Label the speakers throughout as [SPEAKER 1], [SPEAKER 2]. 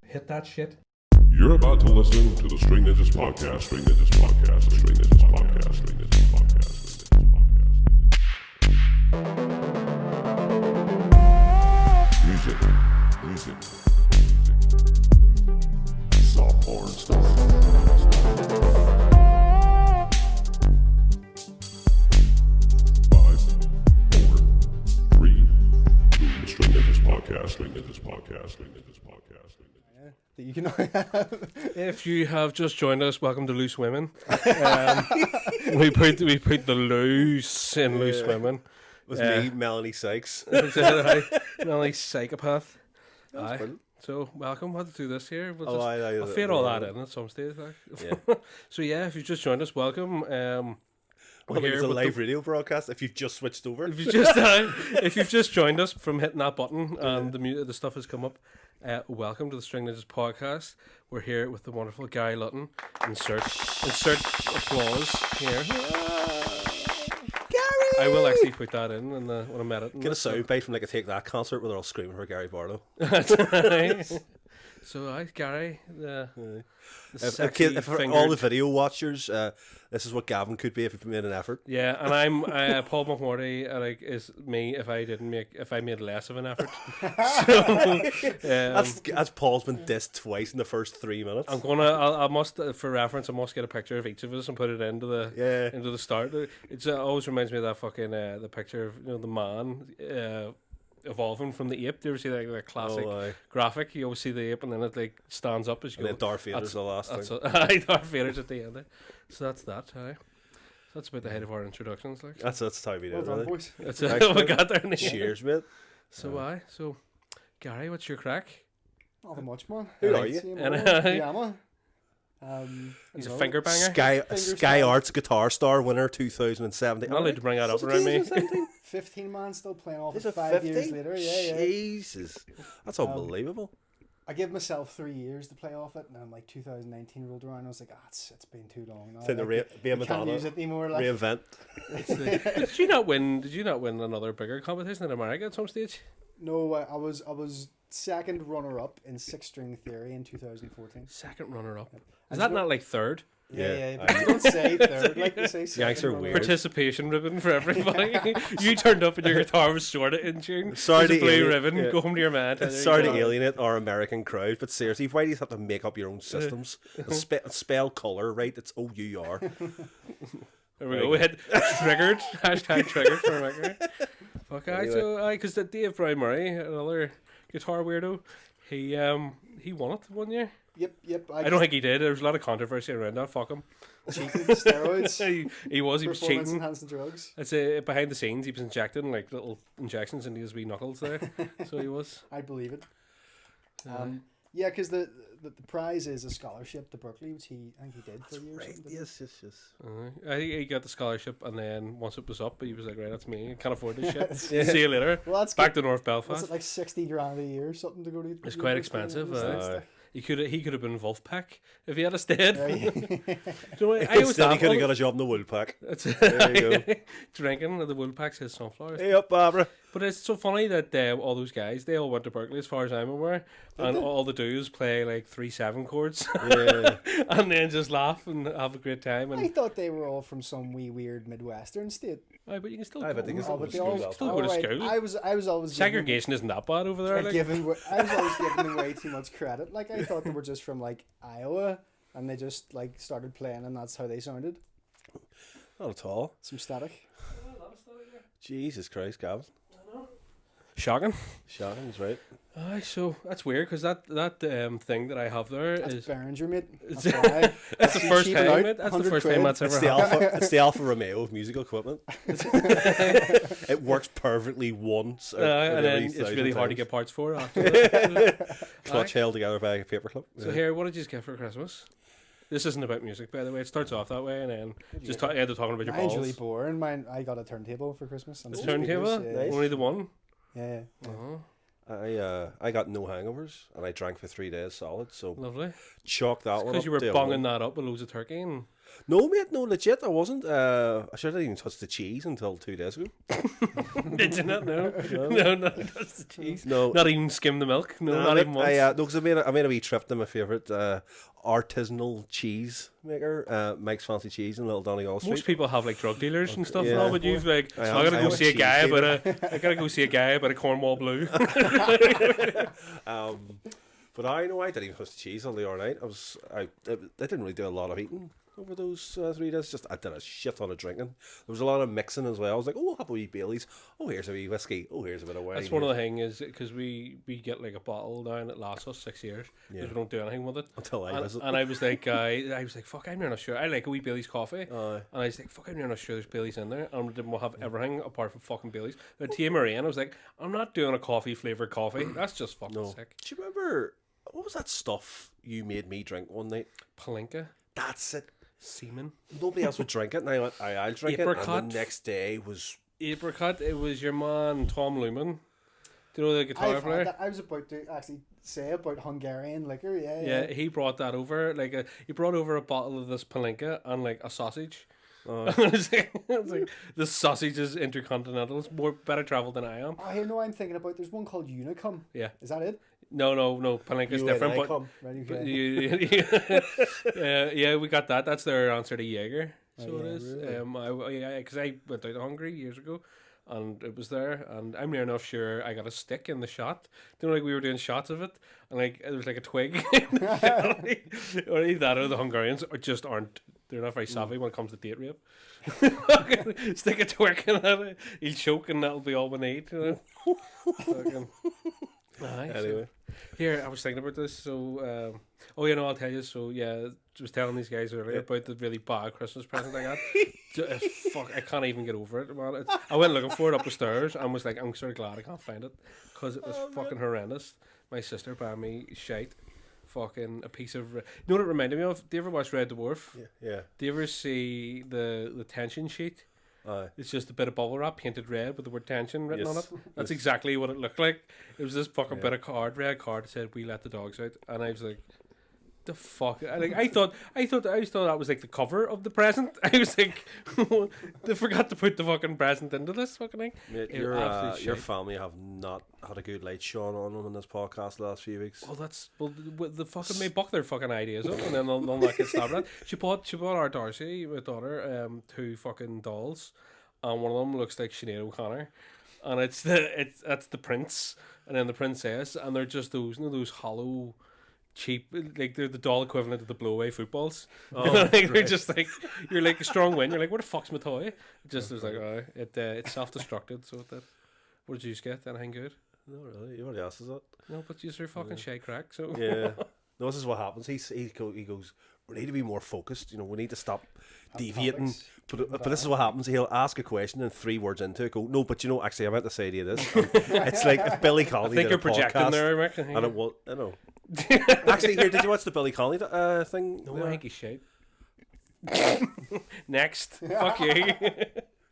[SPEAKER 1] Hit that shit.
[SPEAKER 2] You're about to listen to the String Ninjas Podcast, String Ninjas Podcast, String Ninjas Podcast, String Ninjas Podcast, String Ninjas Podcast. Music. Soft porn stuff. 5, 4, 3, 2, String Ninjas Podcast, String Ninjas Podcast, String Ninjas Podcast, String Ninjas.
[SPEAKER 3] That you can
[SPEAKER 4] If you have just joined us, welcome to Loose Women. We put the loose in Loose Women.
[SPEAKER 5] Was me, Melanie Sykes.
[SPEAKER 4] Melanie Psychopath. Aye.
[SPEAKER 5] brilliant.
[SPEAKER 4] So welcome. We'll have to do this here. We'll
[SPEAKER 5] Oh,
[SPEAKER 4] I'll fit all that in at some stage. Like.
[SPEAKER 5] Yeah.
[SPEAKER 4] So yeah, if you've just joined us, welcome.
[SPEAKER 5] Well,
[SPEAKER 4] here
[SPEAKER 5] it's a
[SPEAKER 4] with
[SPEAKER 5] live radio broadcast if you've just switched over.
[SPEAKER 4] If you've just joined us from hitting that button and the stuff has come up, welcome to the String Ninjas Podcast. We're here with the wonderful Gary Lutton. Insert applause here.
[SPEAKER 5] Gary!
[SPEAKER 4] I will actually put that in when I'm editing.
[SPEAKER 5] Get a soundbite from like a Take That concert where they're all screaming for Gary Barlow.
[SPEAKER 4] So, Gary, the
[SPEAKER 5] If
[SPEAKER 4] sexy
[SPEAKER 5] for
[SPEAKER 4] fingered...
[SPEAKER 5] all the video watchers, this is what Gavin could be if he made an effort.
[SPEAKER 4] Yeah, and I'm Paul McMorty, is me if I made less of an effort. So,
[SPEAKER 5] That's Paul's been dissed twice in the first 3 minutes.
[SPEAKER 4] I must for reference, I must get a picture of each of us and put it into the start. It always reminds me of that fucking the picture of the man evolving from the ape. Do you ever see that classic graphic? You always see the ape and then it like stands up as you
[SPEAKER 5] and
[SPEAKER 4] go.
[SPEAKER 5] then Darth Vader's the last thing.
[SPEAKER 4] Darth Vader's at the end. So that's that. Aye. That's about the head of our introductions. Like.
[SPEAKER 5] That's how we do
[SPEAKER 3] well
[SPEAKER 5] it,
[SPEAKER 3] done,
[SPEAKER 5] really.
[SPEAKER 3] boys.
[SPEAKER 4] That's we got there. In the end.
[SPEAKER 5] Cheers, mate.
[SPEAKER 4] So So Gary, what's your crack?
[SPEAKER 3] Not much, man.
[SPEAKER 5] Who are you?
[SPEAKER 4] He's a finger banger.
[SPEAKER 5] Sky Arts Guitar Star winner 2017.
[SPEAKER 4] I'm not allowed to bring that up around me.
[SPEAKER 3] 15 man still playing off
[SPEAKER 5] Is
[SPEAKER 3] it
[SPEAKER 5] it
[SPEAKER 3] 5
[SPEAKER 5] 50?
[SPEAKER 3] years later. Yeah.
[SPEAKER 5] Jesus. That's unbelievable.
[SPEAKER 3] I give myself 3 years to play off it, and then like 2019 rolled around. I was like, it's been too long now.
[SPEAKER 5] It's in the be a
[SPEAKER 3] can't
[SPEAKER 5] Madonna.
[SPEAKER 3] use it anymore. Like.
[SPEAKER 5] Reinvent.
[SPEAKER 4] Did you not win another bigger competition in America at some stage?
[SPEAKER 3] No, I was second runner up in 6-string theory in 2014.
[SPEAKER 4] Second runner up. Is
[SPEAKER 3] And
[SPEAKER 4] that
[SPEAKER 3] you
[SPEAKER 4] not like third?
[SPEAKER 3] Yeah. But you don't say third, like you say.
[SPEAKER 5] Yanks are
[SPEAKER 3] second
[SPEAKER 5] weird.
[SPEAKER 4] Participation ribbon for everybody. You turned up and your guitar was sorted in tune.
[SPEAKER 5] Sorry
[SPEAKER 4] There's a
[SPEAKER 5] to
[SPEAKER 4] blue
[SPEAKER 5] alien-
[SPEAKER 4] ribbon.
[SPEAKER 5] yeah.
[SPEAKER 4] Go home to your man.
[SPEAKER 5] Sorry to alienate our American crowd, but seriously, why do you have to make up your own systems? Spell colour, right? It's O-U-R.
[SPEAKER 4] There we go. We had triggered. Hashtag triggered for America. Fuck,
[SPEAKER 5] Anyway.
[SPEAKER 4] so because Dave Brown Murray, another guitar weirdo, he won it one year.
[SPEAKER 3] Yep.
[SPEAKER 4] I don't think he did. There was a lot of controversy around that. Fuck him.
[SPEAKER 3] cheated steroids.
[SPEAKER 4] He was
[SPEAKER 3] Performance
[SPEAKER 4] cheating.
[SPEAKER 3] enhancing drugs.
[SPEAKER 4] I'd behind the scenes he was injecting like little injections into his wee knuckles there. So he was.
[SPEAKER 3] I believe it. Yeah, because the prize is a scholarship to Berkeley, which I think he did for a year. Or
[SPEAKER 5] Right,
[SPEAKER 3] something,
[SPEAKER 5] yes.
[SPEAKER 4] I think he got the scholarship, and then once it was up, he was like, "Right, that's me. I can't afford this shit.
[SPEAKER 3] Yeah.
[SPEAKER 4] See you later."
[SPEAKER 3] Well, that's
[SPEAKER 4] Back
[SPEAKER 3] good.
[SPEAKER 4] to North
[SPEAKER 3] What's
[SPEAKER 4] Belfast.
[SPEAKER 3] it, like 60 grand a year or something to go to?
[SPEAKER 4] It's quite expensive.
[SPEAKER 5] Aye.
[SPEAKER 4] He could have been Wolfpack if he had stayed.
[SPEAKER 3] Right.
[SPEAKER 4] You know what, I always
[SPEAKER 5] Instead, he
[SPEAKER 4] thought,
[SPEAKER 5] could have got a job in the Woolpack.
[SPEAKER 4] There
[SPEAKER 5] you go.
[SPEAKER 4] Drinking the Wolfpacks his sunflowers.
[SPEAKER 5] Hey up, Barbara.
[SPEAKER 4] But it's so funny that all those guys, they all went to Berkeley as far as I'm aware, and all they do is play like 3/7 chords,
[SPEAKER 5] Yeah.
[SPEAKER 4] and then just laugh and have a great time.
[SPEAKER 3] I
[SPEAKER 4] And
[SPEAKER 3] thought they were all from some wee weird Midwestern state.
[SPEAKER 4] but you can still
[SPEAKER 5] Aye,
[SPEAKER 4] go.
[SPEAKER 5] but they can
[SPEAKER 3] Oh, but they
[SPEAKER 5] School
[SPEAKER 3] all,
[SPEAKER 5] Belfast.
[SPEAKER 4] Still go to
[SPEAKER 3] alright,
[SPEAKER 4] school.
[SPEAKER 3] I was always
[SPEAKER 4] Segregation isn't that bad over there. Like.
[SPEAKER 3] I was always giving them way too much credit. Like I thought they were just from like Iowa, and they just like started playing, and that's how they sounded.
[SPEAKER 5] Not at all.
[SPEAKER 3] Some static.
[SPEAKER 5] Jesus Christ, Gavin.
[SPEAKER 4] Shocking.
[SPEAKER 5] Shocking, he's right.
[SPEAKER 4] Aye, so that's weird because that thing that I have there
[SPEAKER 3] That's
[SPEAKER 4] is
[SPEAKER 3] Behringer, mate.
[SPEAKER 4] It's-
[SPEAKER 3] That's why.
[SPEAKER 4] that's the
[SPEAKER 3] You
[SPEAKER 4] first
[SPEAKER 3] cheaping
[SPEAKER 4] time.
[SPEAKER 3] out,
[SPEAKER 4] Mate. That's the
[SPEAKER 3] 100
[SPEAKER 4] first time
[SPEAKER 3] quid.
[SPEAKER 4] that's
[SPEAKER 5] It's
[SPEAKER 4] ever
[SPEAKER 5] the
[SPEAKER 4] happened.
[SPEAKER 5] Alpha. It's the Alfa Romeo of musical equipment. It works perfectly once.
[SPEAKER 4] And then
[SPEAKER 5] every
[SPEAKER 4] it's
[SPEAKER 5] 1,000
[SPEAKER 4] really hard to
[SPEAKER 5] times.
[SPEAKER 4] get parts for after that.
[SPEAKER 5] Clutch held together by a paperclip.
[SPEAKER 4] So here, what did you get for Christmas? This isn't about music, by the way. It starts off that way, and then just end up talking about your
[SPEAKER 3] Mine's
[SPEAKER 4] balls.
[SPEAKER 3] really boring. I got a turntable for Christmas. And
[SPEAKER 4] A
[SPEAKER 3] some
[SPEAKER 4] turntable?
[SPEAKER 3] speakers, Yeah.
[SPEAKER 4] Only the one?
[SPEAKER 3] Yeah.
[SPEAKER 4] Oh,
[SPEAKER 5] I got no hangovers and I drank for 3 days solid. So
[SPEAKER 4] lovely.
[SPEAKER 5] chalk that one up.
[SPEAKER 4] Because you were
[SPEAKER 5] to a
[SPEAKER 4] bonging
[SPEAKER 5] one.
[SPEAKER 4] that up with loads of turkey and
[SPEAKER 5] No, mate, no, legit, I wasn't. I should have even touched the cheese until 2 days ago.
[SPEAKER 4] Did you not know? No, not the cheese.
[SPEAKER 5] No.
[SPEAKER 4] Not even skim the milk. No, not even once.
[SPEAKER 5] No, because I made a wee trip to my favourite artisanal cheese maker, Mike's Fancy Cheese in Little Donegal Street.
[SPEAKER 4] Most people have like drug dealers and stuff
[SPEAKER 5] Yeah.
[SPEAKER 4] now, but you've like,
[SPEAKER 5] I
[SPEAKER 4] I gotta
[SPEAKER 5] am
[SPEAKER 4] go
[SPEAKER 5] a
[SPEAKER 4] see a
[SPEAKER 5] cheese
[SPEAKER 4] guy
[SPEAKER 5] dealer.
[SPEAKER 4] I gotta go see a guy about a Cornwall Blue.
[SPEAKER 5] But I didn't even touch the cheese all the other night. I didn't really do a lot of eating over those 3 days. Just I did a shit ton of drinking. There was a lot of mixing as well. I was like, oh, I'll have a wee Baileys. Oh, here's a wee whiskey. Oh, here's a bit of wine.
[SPEAKER 4] That's one of the things, is because we get like a bottle down that lasts us 6 years because we don't do anything with it
[SPEAKER 5] Until I visit.
[SPEAKER 4] And I was like, fuck, I'm not sure. I like a wee Bailey's coffee, and I was like, fuck, I'm not sure there's Bailey's in there, and we'll have everything apart from fucking Bailey's. But Tia Marie, and I was like, I'm not doing a coffee flavored coffee. That's just fucking sick.
[SPEAKER 5] Do you remember what was that stuff you made me drink one night?
[SPEAKER 4] Palinka,
[SPEAKER 5] That's it.
[SPEAKER 4] semen,
[SPEAKER 5] Nobody else would drink it, and I'll drink it.
[SPEAKER 4] Apricot.
[SPEAKER 5] And the next day was
[SPEAKER 4] apricot. It was your man Tom Lumen. Do you know the guitar
[SPEAKER 3] I've
[SPEAKER 4] player?
[SPEAKER 3] had that. I was about to actually say about Hungarian liquor.
[SPEAKER 4] Yeah, he brought that over. He brought over a bottle of this Palinka and like a sausage. I was like, this sausage is intercontinental. It's better traveled than I am.
[SPEAKER 3] Oh, I know. I'm thinking about. There's one called Unicum.
[SPEAKER 4] Yeah.
[SPEAKER 3] Is that it?
[SPEAKER 4] No. Palinka's different. But
[SPEAKER 3] Right,
[SPEAKER 4] But
[SPEAKER 3] okay.
[SPEAKER 4] yeah, we got that. That's their answer to Jaeger. So
[SPEAKER 3] Oh,
[SPEAKER 4] it
[SPEAKER 3] yeah,
[SPEAKER 4] is.
[SPEAKER 3] really?
[SPEAKER 4] Because I went out to Hungary years ago, and it was there, and I'm near enough sure I got a stick in the shot. You know, like we were doing shots of it, and like it was like a twig. Or either that, or the Hungarians just aren't. They're not very savvy when it comes to date rape. Stick a twig in it, he'll choke, and that'll be all we need. You know? Fucking- Aye,
[SPEAKER 5] Anyway.
[SPEAKER 4] here, I was thinking about this. So, I'll tell you. So, yeah, I was telling these guys earlier about the really bad Christmas present I got. Fuck, I can't even get over it, man. I went looking for it up the stairs and was like, I'm sort of glad I can't find it because it was fucking horrendous. My sister bought me shite. Fucking a piece of. You know what it reminded me of? Do you ever watch Red Dwarf?
[SPEAKER 5] yeah.
[SPEAKER 4] Do you ever see the tension sheet? It's just a bit of bubble wrap painted red with the word tension written on it. That's exactly what it looked like. It was this fucking bit of red card that said "We let the dogs out," and I was like, "The fuck!" I thought that was like the cover of the present. I was like, they forgot to put the fucking present into this fucking thing.
[SPEAKER 5] Mate,
[SPEAKER 4] It was absolute
[SPEAKER 5] your
[SPEAKER 4] shite.
[SPEAKER 5] family have not had a good light shone on them in this podcast the last few weeks.
[SPEAKER 4] Well, the fucking may buck their fucking ideas up, and then they'll not get stabbed at. She bought our Darcy, my daughter, 2 fucking dolls, and one of them looks like Sinead O'Connor, and that's the prince, and then the princess, and they're just those hollow, cheap, like they're the doll equivalent of the blowaway footballs. They're just like, you're like a strong wind. You're like, where the fuck's my toy? It just was like, it's self-destructed. So that. What did you get? Anything good?
[SPEAKER 5] No, really. Everybody else is that.
[SPEAKER 4] No, but you're fucking shy crack. So
[SPEAKER 5] Yeah. No, this is what happens. He goes, we need to be more focused. You know, we need to stop deviating. But this is what happens. He'll ask a question and 3 words into it, go, no, but you know, actually, I meant to say to you this. It's like if Billy Connolly
[SPEAKER 4] I think
[SPEAKER 5] did
[SPEAKER 4] you're
[SPEAKER 5] a
[SPEAKER 4] projecting
[SPEAKER 5] podcast,
[SPEAKER 4] there, Rick.
[SPEAKER 5] and it was, I know. Actually, here, did you watch the Billy Connolly thing?
[SPEAKER 4] No, I think he's shite. Next. Fuck you.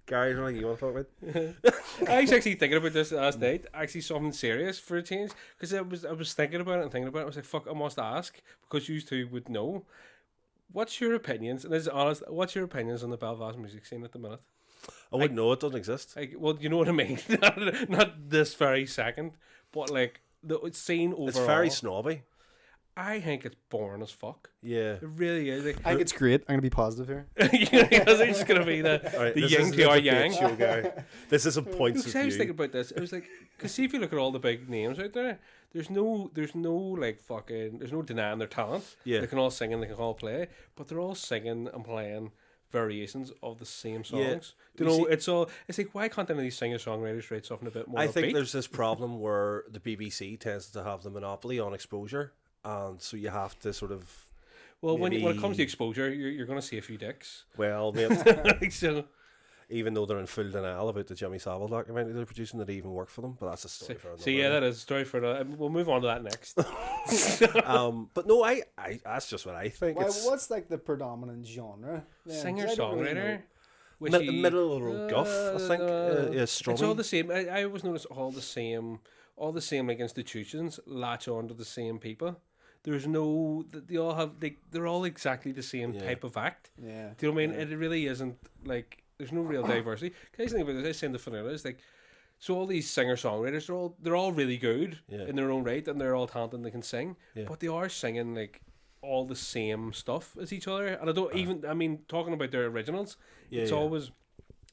[SPEAKER 5] Gary, is there anything you want to talk about?
[SPEAKER 4] I was actually thinking about this last night. Actually, something serious for a change. Because I was thinking about it and thinking about it. I was like, fuck, I must ask. Because you two would know. What's your opinions? And this is honest. What's your opinions on the Belfast music scene at the minute?
[SPEAKER 5] I wouldn't know. It doesn't exist.
[SPEAKER 4] Like, well, you know what I mean. Not this very second, but like the scene overall.
[SPEAKER 5] It's very snobby.
[SPEAKER 4] I think it's boring as fuck.
[SPEAKER 5] Yeah.
[SPEAKER 4] It really is. Like,
[SPEAKER 3] I think it's great. I'm gonna be positive here.
[SPEAKER 4] because it's just gonna be the yin to our yang.
[SPEAKER 5] Show, Gary. This isn't points
[SPEAKER 4] Because
[SPEAKER 5] of
[SPEAKER 4] I was
[SPEAKER 5] view.
[SPEAKER 4] thinking about this. I was like, because see if you look at all the big names out there, there's no like fucking, there's no denying their talent.
[SPEAKER 5] Yeah.
[SPEAKER 4] They can all sing and they can all play, but they're all singing and playing variations of the same songs.
[SPEAKER 5] Yeah.
[SPEAKER 4] You
[SPEAKER 5] You
[SPEAKER 4] know,
[SPEAKER 5] see-
[SPEAKER 4] it's like, why can't any of these singer-songwriters write something a bit more
[SPEAKER 5] I think
[SPEAKER 4] upbeat?
[SPEAKER 5] there's this problem where the BBC tends to have the monopoly on exposure, and so you have to sort of,
[SPEAKER 4] Well, when it comes to
[SPEAKER 5] maybe-
[SPEAKER 4] exposure, you're going to see a few dicks.
[SPEAKER 5] well, mate,
[SPEAKER 4] So,
[SPEAKER 5] even though they're in full denial about the Jimmy Savile documentary they're producing that even work for them, but that's a story for another
[SPEAKER 4] so yeah,
[SPEAKER 5] day.
[SPEAKER 4] that is a story for that. We'll move on to that next.
[SPEAKER 5] But no, I that's just what I think.
[SPEAKER 3] Why,
[SPEAKER 5] It's
[SPEAKER 3] what's like the predominant genre? then? 'Cause I don't really
[SPEAKER 4] Singer-songwriter.
[SPEAKER 3] know.
[SPEAKER 4] Wishy-
[SPEAKER 5] middle of the road guff, I think. Yeah,
[SPEAKER 4] It's all
[SPEAKER 5] strumming.
[SPEAKER 4] the same. I always notice all the same like institutions latch on to the same people. There's no, they all have, they're all exactly the same type of act.
[SPEAKER 3] Yeah.
[SPEAKER 4] Do you know what I mean? It really isn't like, there's no real diversity. Can I think about this? I was saying to Vanilla, it's like, so all these singer-songwriters, they're all really good in their own right, and they're all talented and they can sing, but they are singing like all the same stuff as each other. And I don't even, I mean, talking about their originals, it's always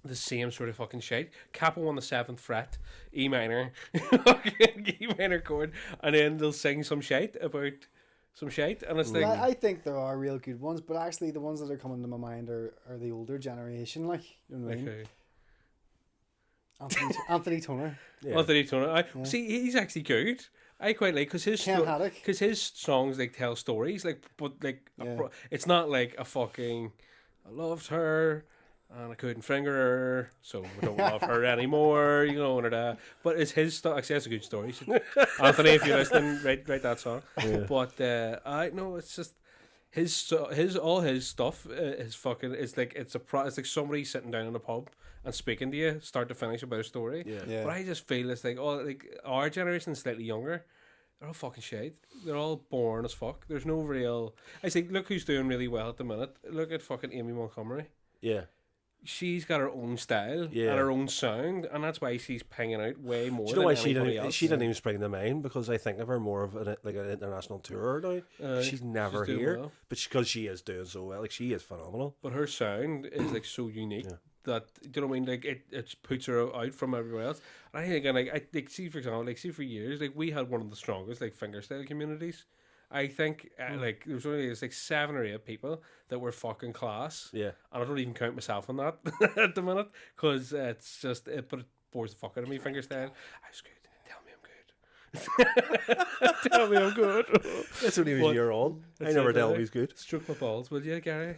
[SPEAKER 4] the same sort of fucking shit. Capo on the 7th fret, E minor, E minor chord, and then they'll sing some shite about some shite, and it's like,
[SPEAKER 3] I think there are real good ones, but actually the ones that are coming to my mind are the older generation, like, you know what I mean?
[SPEAKER 4] okay.
[SPEAKER 3] Anthony Toner.
[SPEAKER 4] Anthony Toner. See, he's actually good. I quite like because
[SPEAKER 3] Ken Haddock.
[SPEAKER 4] his songs like tell stories, like, but like it's not like a fucking I loved her and I couldn't finger her, so we don't love her anymore, you know, or that. But it's his stuff. Actually, that's a good story. Anthony, if you're listening, write that song. But I know it's just his all his stuff is fucking. It's like it's like somebody sitting down in a pub and speaking to you, start to finish, about a story. But I just feel it's like our generation is slightly younger. They're all fucking shit. They're all boring as fuck. There's no real. I think look who's doing really well at the minute. Look at fucking Amy Montgomery.
[SPEAKER 5] Yeah.
[SPEAKER 4] She's got her own style and her own sound, and that's why she's pinging out way more.
[SPEAKER 5] Do you know why
[SPEAKER 4] than anybody else.
[SPEAKER 5] she didn't even spring to mind? Because I think of her more of an international tour now. She's never here, well. But because she is doing so well, like she is phenomenal.
[SPEAKER 4] But her sound is like so unique that, do you know what I mean? Like it puts her out from everywhere else. And I think, and see for example, like see for years, like we had one of the strongest like fingerstyle communities. I think like there was only like 7 or 8 people that were fucking class. Yeah, and I don't even count myself on that at the minute because it's just but it bores the fuck out of me. Fingerstyle, I was good. Tell me I'm good.
[SPEAKER 5] That's only when you're on. I never tell him he's good.
[SPEAKER 4] Stroke my balls, will you, Gary?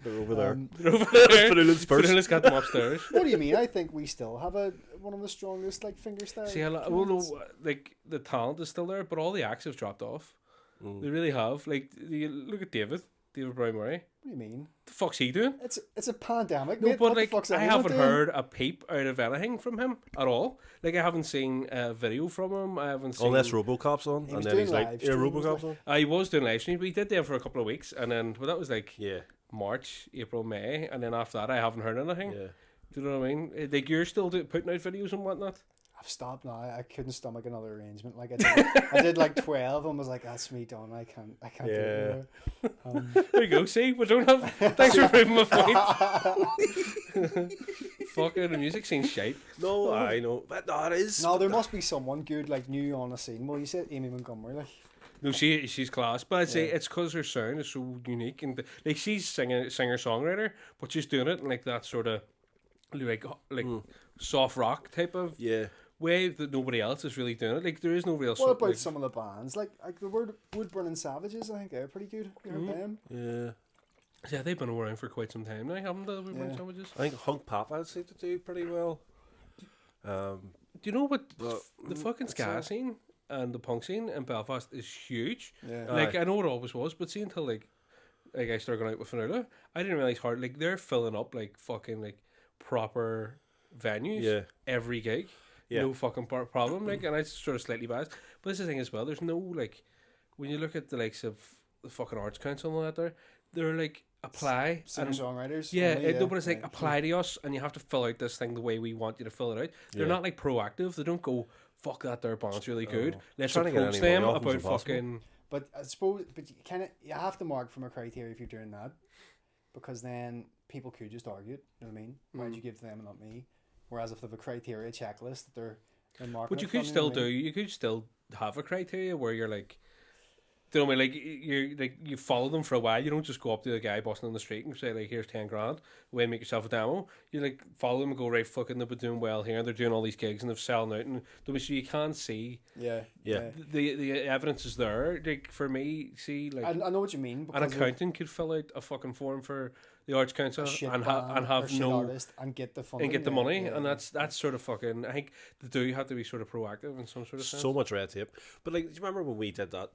[SPEAKER 5] They're over there.
[SPEAKER 4] They're over there.
[SPEAKER 5] Fernula's
[SPEAKER 4] got them upstairs.
[SPEAKER 3] What do you mean? I think we still have one of the strongest like fingerstyle.
[SPEAKER 4] See, well, no, like the talent is still there, but all the acts have dropped off. They really have. Like, you look at David Brown Murray.
[SPEAKER 3] What do you mean?
[SPEAKER 4] The fuck's he doing?
[SPEAKER 3] It's a pandemic.
[SPEAKER 4] No,
[SPEAKER 3] mate.
[SPEAKER 4] but
[SPEAKER 3] what
[SPEAKER 4] like
[SPEAKER 3] the fuck's
[SPEAKER 4] I
[SPEAKER 3] anyone
[SPEAKER 4] haven't
[SPEAKER 3] doing?
[SPEAKER 4] heard a peep out of anything from him at all. Like I haven't seen a video from him. I haven't seen.
[SPEAKER 5] Unless RoboCop's on,
[SPEAKER 3] He was
[SPEAKER 5] and then
[SPEAKER 3] doing
[SPEAKER 5] he's like,
[SPEAKER 3] live
[SPEAKER 5] "Yeah,
[SPEAKER 3] streams,
[SPEAKER 5] RoboCop's
[SPEAKER 3] like-
[SPEAKER 5] on."
[SPEAKER 4] He was doing live streams, but he did them for a couple of weeks, and then that was like
[SPEAKER 5] Yeah,
[SPEAKER 4] March, April, May, and then after that I haven't heard anything.
[SPEAKER 5] yeah.
[SPEAKER 4] Do you know what I mean? Like you're still putting out videos and whatnot.
[SPEAKER 3] I've stopped now. I couldn't stomach another arrangement. Like I did like 12 and was like, that's me done. I can't do it anymore.
[SPEAKER 4] There you go. See, we don't have. Thanks for proving my point. Fucking the music scene's shite.
[SPEAKER 5] No, I know, but no, it is.
[SPEAKER 3] No, there must be someone good like new on the scene. Well, you said Amy Montgomery, like.
[SPEAKER 4] No, she's class, but I'd say it's because her sound is so unique and like she's singer songwriter, but she's doing it in like that sort of like soft rock type of way that nobody else is really doing it. Like there is no real.
[SPEAKER 3] What about some of the bands like the Wood Burning Savages? I think they're pretty good. You heard them?
[SPEAKER 5] Yeah.
[SPEAKER 4] Yeah, they've been around for quite some time now, haven't they? Wood Burning Savages.
[SPEAKER 5] I think Hunk Papa seem to do pretty well.
[SPEAKER 4] Do you know what the fucking ska scene and the punk scene in Belfast is huge?
[SPEAKER 3] Yeah.
[SPEAKER 4] Like I know it always was, but see until like I started going out with Fanula, I didn't realize hard. Like they're filling up like fucking like proper venues every gig. No fucking problem. Like, and I sort of slightly biased, but this is the thing as well. There's no like when you look at the likes of the fucking Arts Council and all that, they're like apply
[SPEAKER 3] Singer-songwriters.
[SPEAKER 4] no, but it's like apply to us and you have to fill out this thing the way we want you to fill it out. They're not like proactive. They don't go fuck that their band's really good. Let's approach them about fucking.
[SPEAKER 3] But I suppose, you have to mark from a criteria if you're doing that, because then people could just argue it. You know what I mean? Why'd you give them and not me? Whereas if they have a criteria checklist that they're marking,
[SPEAKER 4] But you could still you could still have a criteria where you're like. Do you know what I mean? Like you follow them for a while. You don't just go up to a guy busting on the street and say like, "Here's 10 grand. Way make yourself a demo." You like follow them and go, right, fucking they've been doing well here. And they're doing all these gigs and they're selling out, and so you can't see. The evidence is there. Like for me, see like
[SPEAKER 3] I know what you mean.
[SPEAKER 4] An accountant could fill out a fucking form for the Arts Council and have no
[SPEAKER 3] artist and get the funding
[SPEAKER 4] and get the money, and that's sort of fucking. I think they do have to be sort of proactive in some sort of sense.
[SPEAKER 5] So much red tape. But like, do you remember when we did that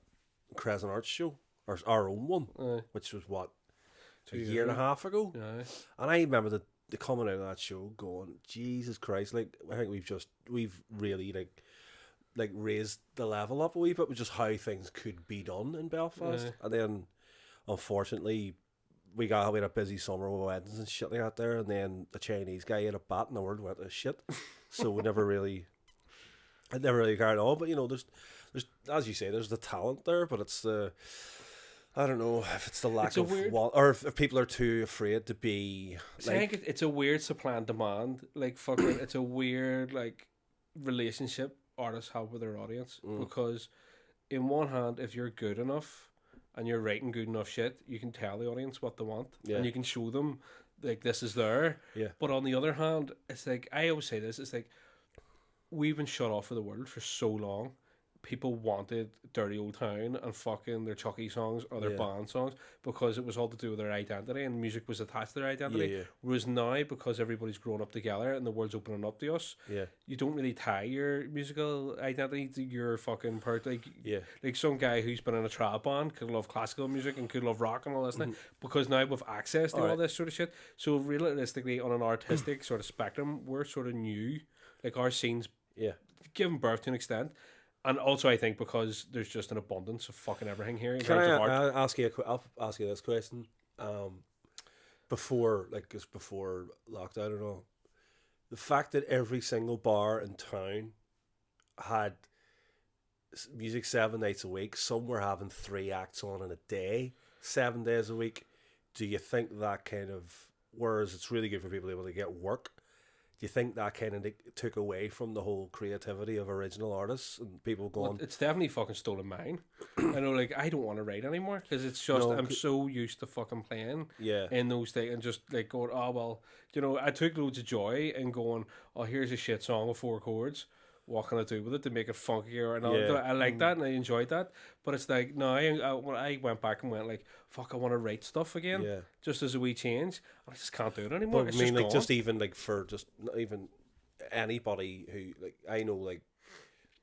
[SPEAKER 5] Crescent Arts show, or our own one, which was what, a year and a half ago? And I remember the coming out of that show going, Jesus Christ, like I think we've really like like raised the level up a wee bit with just how things could be done in Belfast. And then, unfortunately, we had a busy summer with weddings and shit like that there, and then the Chinese guy had a bat and the world went to shit. So we never really, I never really carried on. But you know, there's as you say, there's the talent there, but it's the, I don't know if it's the lack of want, or if people are too afraid to be.
[SPEAKER 4] Like, I think it's a weird supply and demand. Like fucking, it's a weird like relationship artists have with their audience, because in one hand, if you're good enough and you're writing good enough shit, you can tell the audience what they want, and you can show them like this is there. But on the other hand, it's like, I always say this, it's like we've been shut off of the world for so long. People wanted Dirty Old Town and fucking their Chucky songs or their band songs because it was all to do with their identity, and music was attached to their identity. Whereas now, because everybody's grown up together and the world's opening up to us, you don't really tie your musical identity to your fucking part. Like some guy who's been in a trad band could love classical music and could love rock and all this thing, because now we've access to all this sort of shit. So realistically, on an artistic sort of spectrum, we're sort of new. Like our scene's given birth to an extent. And also, I think because there's just an abundance of fucking everything here. In terms of art.
[SPEAKER 5] I'll ask you this question. Before lockdown and all, the fact that every single bar in town had music 7 nights a week, some were having 3 acts on in a day, 7 days a week. Do you think that kind of, whereas it's really good for people able to get work, do you think that kind of took away from the whole creativity of original artists and people going?
[SPEAKER 4] Well, it's definitely fucking stolen mine. I know, like, I don't want to write anymore because it's just I'm so used to fucking playing in those things and just like going, oh well, you know, I took loads of joy in going, oh, here's a shit song with 4 chords. What can I do with it to make it funkier? And I like that and I enjoyed that. But it's like, no, when I went back and went like, fuck, I want to write stuff again, just as a wee change. I just can't do it anymore.
[SPEAKER 5] But I mean, like, just even like for just not even anybody who, like, I know like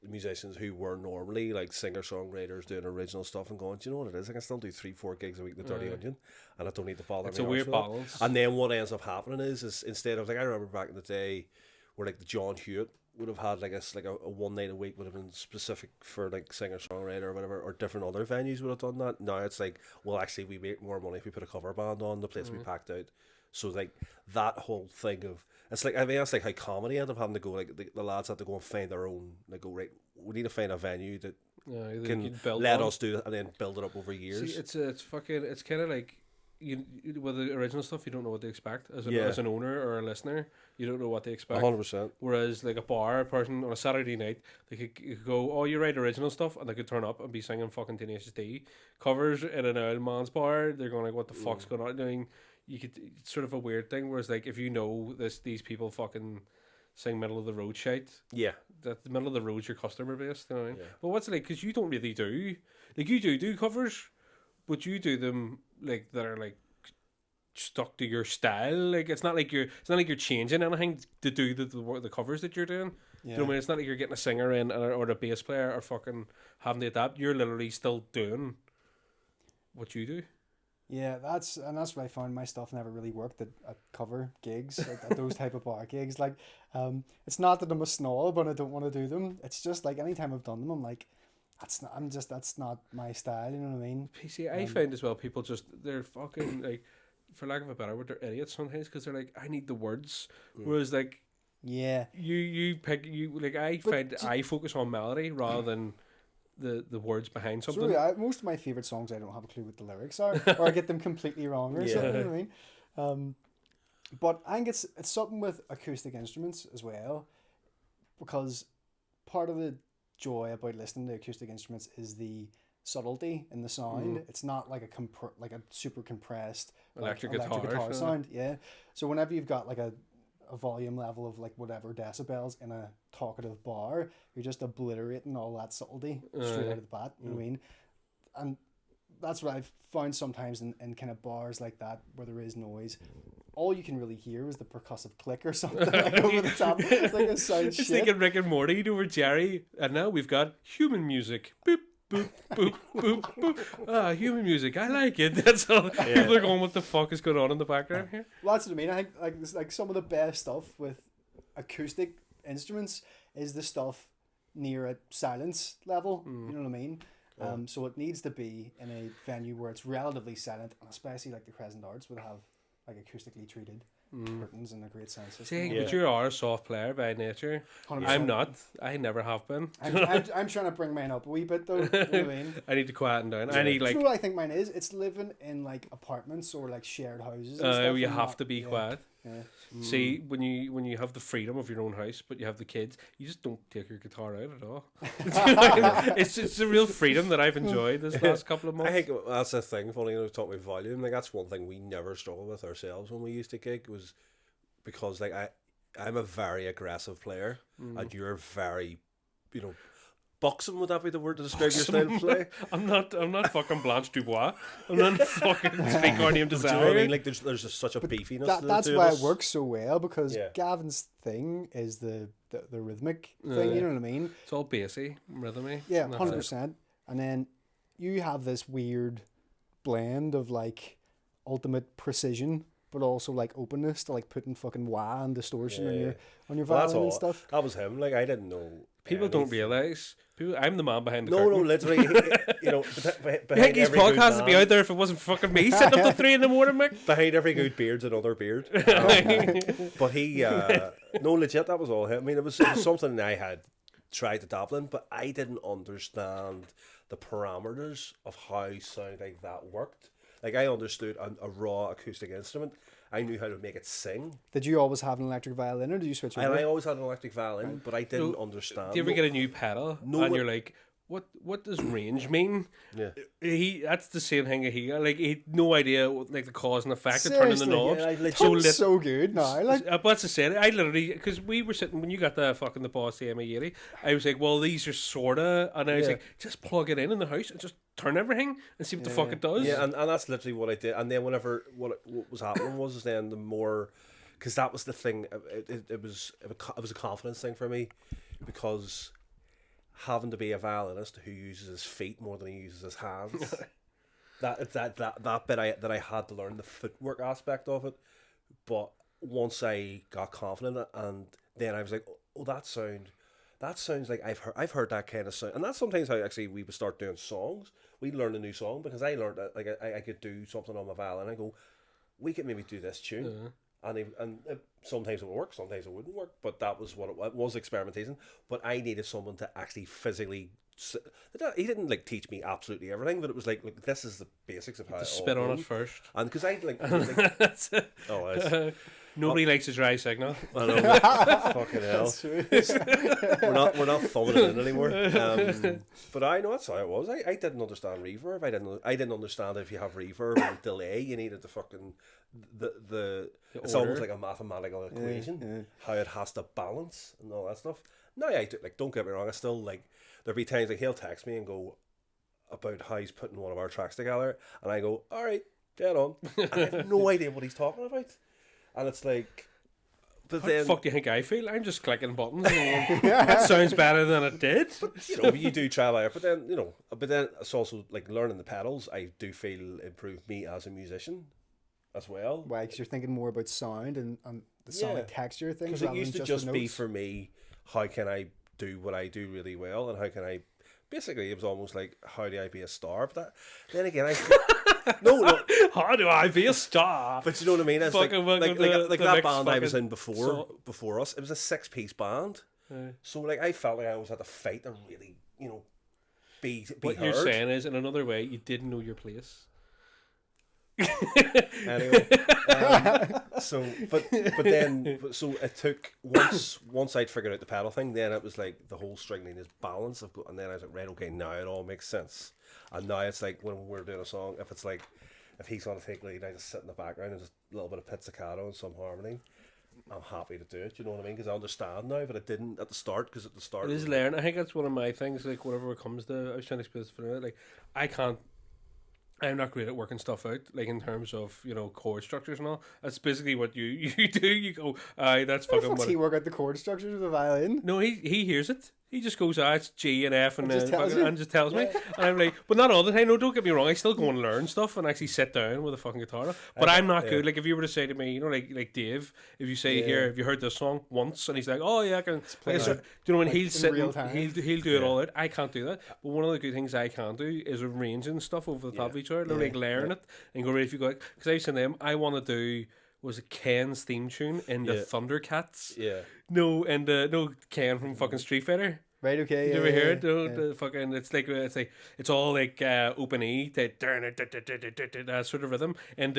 [SPEAKER 5] musicians who were normally like singer-songwriters doing original stuff and going, do you know what it is? I can still do 3-4 gigs a week in the Dirty Onion and I don't need to bother.
[SPEAKER 4] It's a weird balance.
[SPEAKER 5] And then what ends up happening is instead of, like, I remember back in the day where like the John Hewitt would have had like a 1 night a week would have been specific for like singer-songwriter or whatever, or different other venues would have done that. Now it's like, well, actually we make more money if we put a cover band on, the place we packed out. So like that whole thing of, it's like, I mean, that's like how comedy ended up having to go, like the lads had to go and find their own, like, go, right, we need to find a venue that can let us do it and then build it up over years.
[SPEAKER 4] See, it's kind of like, you with the original stuff, you don't know what to expect as an owner or a listener. You don't know what to expect.
[SPEAKER 5] 100%.
[SPEAKER 4] Whereas like a bar person on a Saturday night, they could go, oh, you write original stuff, and they could turn up and be singing fucking Tenacious D covers in an old man's bar. They're going like, what the fuck's going on? I mean, you could, it's sort of a weird thing. Whereas like if you know these people fucking sing middle of the road shite, that the middle of the road's your customer base. You know what I mean? But what's it like? Because you don't really do, like, you do covers, but you do them like that are like stuck to your style. Like it's not like you're changing anything to do the covers that you're doing. You know what I mean? It's not like you're getting a singer in or a bass player or fucking having to adapt. You're literally still doing what you do.
[SPEAKER 3] Yeah, that's what I found. My stuff never really worked at cover gigs, at those type of bar gigs. Like, it's not that I'm a snob and I don't want to do them. It's just like anytime I've done them, I'm like, that's not my style. You know what I mean?
[SPEAKER 4] See, I find as well, people they're fucking like, for lack of a better word, they're idiots sometimes because they're like, I need the words, whereas like, you pick like I focus on melody rather than the words behind something.
[SPEAKER 3] So most of my favorite songs, I don't have a clue what the lyrics are, or I get them completely wrong or something. You know what I mean? But I think it's something with acoustic instruments as well, because part of the joy about listening to acoustic instruments is the subtlety in the sound. It's not like a super compressed
[SPEAKER 4] electric guitar
[SPEAKER 3] sound. Yeah. So whenever you've got like a volume level of like whatever decibels in a talkative bar, you're just obliterating all that subtlety straight out of the bat. You know what I mean? And that's what I've found sometimes in kind of bars like that where there is noise. All you can really hear is the percussive click or something like over the top. It's like a sound shit.
[SPEAKER 4] Just thinking Rick and Morty, you know, where Jerry, and now we've got human music. Boop, boop, boop, boop, boop. Human music. I like it. That's all. People are going, what the fuck is going on in the background here?
[SPEAKER 3] Well, that's what I mean. I think like some of the best stuff with acoustic instruments is the stuff near a silence level. You know what I mean? So it needs to be in a venue where it's relatively silent, and especially like the Crescent Arts would have like acoustically treated curtains and a great sound system.
[SPEAKER 4] See, but you are a soft player by nature.
[SPEAKER 3] 100%.
[SPEAKER 4] I'm not. I never have been.
[SPEAKER 3] I'm trying to bring mine up a wee bit though. You know what I mean?
[SPEAKER 4] I need to quieten down. I need
[SPEAKER 3] Do
[SPEAKER 4] like.
[SPEAKER 3] you know what I think mine is? It's living in like apartments or like shared houses. And stuff,
[SPEAKER 4] You
[SPEAKER 3] and
[SPEAKER 4] have
[SPEAKER 3] not-
[SPEAKER 4] to be
[SPEAKER 3] yeah,
[SPEAKER 4] quiet.
[SPEAKER 3] Yeah.
[SPEAKER 4] See, when you have the freedom of your own house, but you have the kids, you just don't take your guitar out at all. it's a real freedom that I've enjoyed this last couple of months.
[SPEAKER 5] I think that's the thing. Funny enough, talking about volume, like that's one thing we never struggled with ourselves when we used to gig was because like I'm a very aggressive player and you're very, buxom, would that be the word to describe your style of play?
[SPEAKER 4] I'm not fucking Blanche Dubois. I'm not fucking Speak Our Name
[SPEAKER 5] Do you
[SPEAKER 4] Desire.
[SPEAKER 5] know what I mean? Like there's just such a beefiness. to
[SPEAKER 3] That's
[SPEAKER 5] the two
[SPEAKER 3] why
[SPEAKER 5] of
[SPEAKER 3] it
[SPEAKER 5] us.
[SPEAKER 3] works so well because
[SPEAKER 5] Yeah.
[SPEAKER 3] Gavin's thing is the rhythmic thing. You know what I mean?
[SPEAKER 4] It's all bassy, rhythmy.
[SPEAKER 3] Yeah,
[SPEAKER 4] and that's
[SPEAKER 3] 100%. And then you have this weird blend of like ultimate precision, but also like openness to like putting fucking wah and distortion
[SPEAKER 5] Yeah.
[SPEAKER 3] on your
[SPEAKER 5] Well, that's
[SPEAKER 3] violin and
[SPEAKER 5] all.
[SPEAKER 3] stuff.
[SPEAKER 5] That was him. Like I didn't know.
[SPEAKER 4] People don't realise. I'm the man behind the
[SPEAKER 5] No,
[SPEAKER 4] curtain.
[SPEAKER 5] literally. Behind
[SPEAKER 4] Think his
[SPEAKER 5] every good
[SPEAKER 4] podcast would be
[SPEAKER 5] man-
[SPEAKER 4] out there if it wasn't fucking me sitting up till 3 in the morning, Mick.
[SPEAKER 5] Behind every good beard's another beard. But he, no, legit, that was all him. I mean, it was something I had tried to dabble in, but I didn't understand the parameters of how sound like that worked. Like, I understood a raw acoustic instrument. I knew how to make it sing.
[SPEAKER 3] Did you always have an electric violin or did you switch over?
[SPEAKER 5] And I always had an electric violin, but I didn't understand.
[SPEAKER 4] Do you ever get a new pedal and you're like, what does range mean?
[SPEAKER 5] Yeah.
[SPEAKER 4] That's the same thing he like he had no idea like the cause and effect of turning the
[SPEAKER 3] Seriously,
[SPEAKER 4] knobs.
[SPEAKER 5] yeah, I legit-
[SPEAKER 3] Tone's so good now. Like,
[SPEAKER 4] But as I said, I literally because we were sitting when you got the fucking the Boss MA80, I was like, well, these are sorta, and I was
[SPEAKER 5] Yeah.
[SPEAKER 4] like, just plug it in the house and just turn everything and see what the fuck it does.
[SPEAKER 5] Yeah, and that's literally what I did. And then whenever what was happening was then the more, because that was the thing. It was a confidence thing for me, because having to be a violinist who uses his feet more than he uses his hands. that bit I had to learn the footwork aspect of it. But once I got confident, and then I was like, oh, that sounds like I've heard that kind of sound. And that's sometimes how actually we would start doing songs. We'd learn a new song because I learned that like I could do something on my violin. I go, we could maybe do this tune. And sometimes it would work, sometimes it wouldn't work. But that was what it was, experimentation. But I needed someone to actually physically. He didn't like teach me absolutely everything, but it was like this is the basics of how it
[SPEAKER 4] Spit
[SPEAKER 5] all
[SPEAKER 4] on it
[SPEAKER 5] goes.
[SPEAKER 4] first.
[SPEAKER 5] And because I like
[SPEAKER 4] That's it.
[SPEAKER 5] oh, it's,
[SPEAKER 4] Nobody likes a dry signal.
[SPEAKER 5] I know, fucking hell. We're not thumbing it in anymore. But I know that's how it was. I didn't understand reverb. I didn't understand if you have reverb and delay, you needed the fucking the it's
[SPEAKER 4] order.
[SPEAKER 5] almost like a mathematical equation. How it has to balance and all that stuff. Now I do, like, don't get me wrong. I still like there'll be times like he'll text me and go about how he's putting one of our tracks together, and I go, all right, get on. And I have no idea what he's talking about. And it's like, but
[SPEAKER 4] How
[SPEAKER 5] then
[SPEAKER 4] the fuck do you think I feel? I'm just clicking buttons. And that sounds better than it did.
[SPEAKER 5] you do try out, but then it's also like learning the pedals. I do feel improved me as a musician as well.
[SPEAKER 3] why? Because you're thinking more about sound and the sonic texture things.
[SPEAKER 5] Because it
[SPEAKER 3] rather
[SPEAKER 5] used to
[SPEAKER 3] than
[SPEAKER 5] just
[SPEAKER 3] the
[SPEAKER 5] be
[SPEAKER 3] notes.
[SPEAKER 5] for me, how can I do what I do really well, and how can I? Basically, it was almost like, how do I be a star? But then again, no.
[SPEAKER 4] How do I be a star?
[SPEAKER 5] But you know what I mean? It's like
[SPEAKER 4] Fucking welcome
[SPEAKER 5] that
[SPEAKER 4] to the next
[SPEAKER 5] band I was
[SPEAKER 4] fucking
[SPEAKER 5] in before us. It was a 6-piece band, so like I felt like I always had to fight to really, be
[SPEAKER 4] What
[SPEAKER 5] heard.
[SPEAKER 4] you're saying is, in another way, you didn't know your place.
[SPEAKER 5] Anyway, but then it took once I'd figured out the pedal thing, then it was like the whole stringing is balance and then I was like, right, okay, now it all makes sense. And now it's like when we're doing a song, if he's gonna take lead, I just sit in the background and just a little bit of pizzicato and some harmony. I'm happy to do it, you know what I mean? Because I understand now, but I didn't at the start. Because at the start,
[SPEAKER 4] It is learning. I think that's one of my things. Like whenever it comes to, I was trying to explain this for a minute. Like I'm not great at working stuff out, like in terms of chord structures and all. That's basically what you do. You go, aye, that's fucking
[SPEAKER 3] What's
[SPEAKER 4] what.
[SPEAKER 3] he work out the chord structures of the violin?
[SPEAKER 4] No, he hears it. He just goes, it's G and F and
[SPEAKER 3] just tells you.
[SPEAKER 4] and just tells me. And I'm like, but not all the time. No, don't get me wrong. I still go and learn stuff and actually sit down with a fucking guitar. But I'm not good. Like if you were to say to me, you know, like Dave, if you say here, have you heard this song once? And he's like, oh yeah, I can. Like, do you know when he'll sit, he'll do it all out. I can't do that. But one of the good things I can do is arranging stuff over the top of each other, like layering it and go right. If you go, because I was saying to them, I want to do. Was it Ken's theme tune in the Thundercats? Yeah. No, and no Ken from fucking Street Fighter.
[SPEAKER 3] Right, okay.
[SPEAKER 4] Did you ever hear it? The fucking it's all like open E, that sort of rhythm, and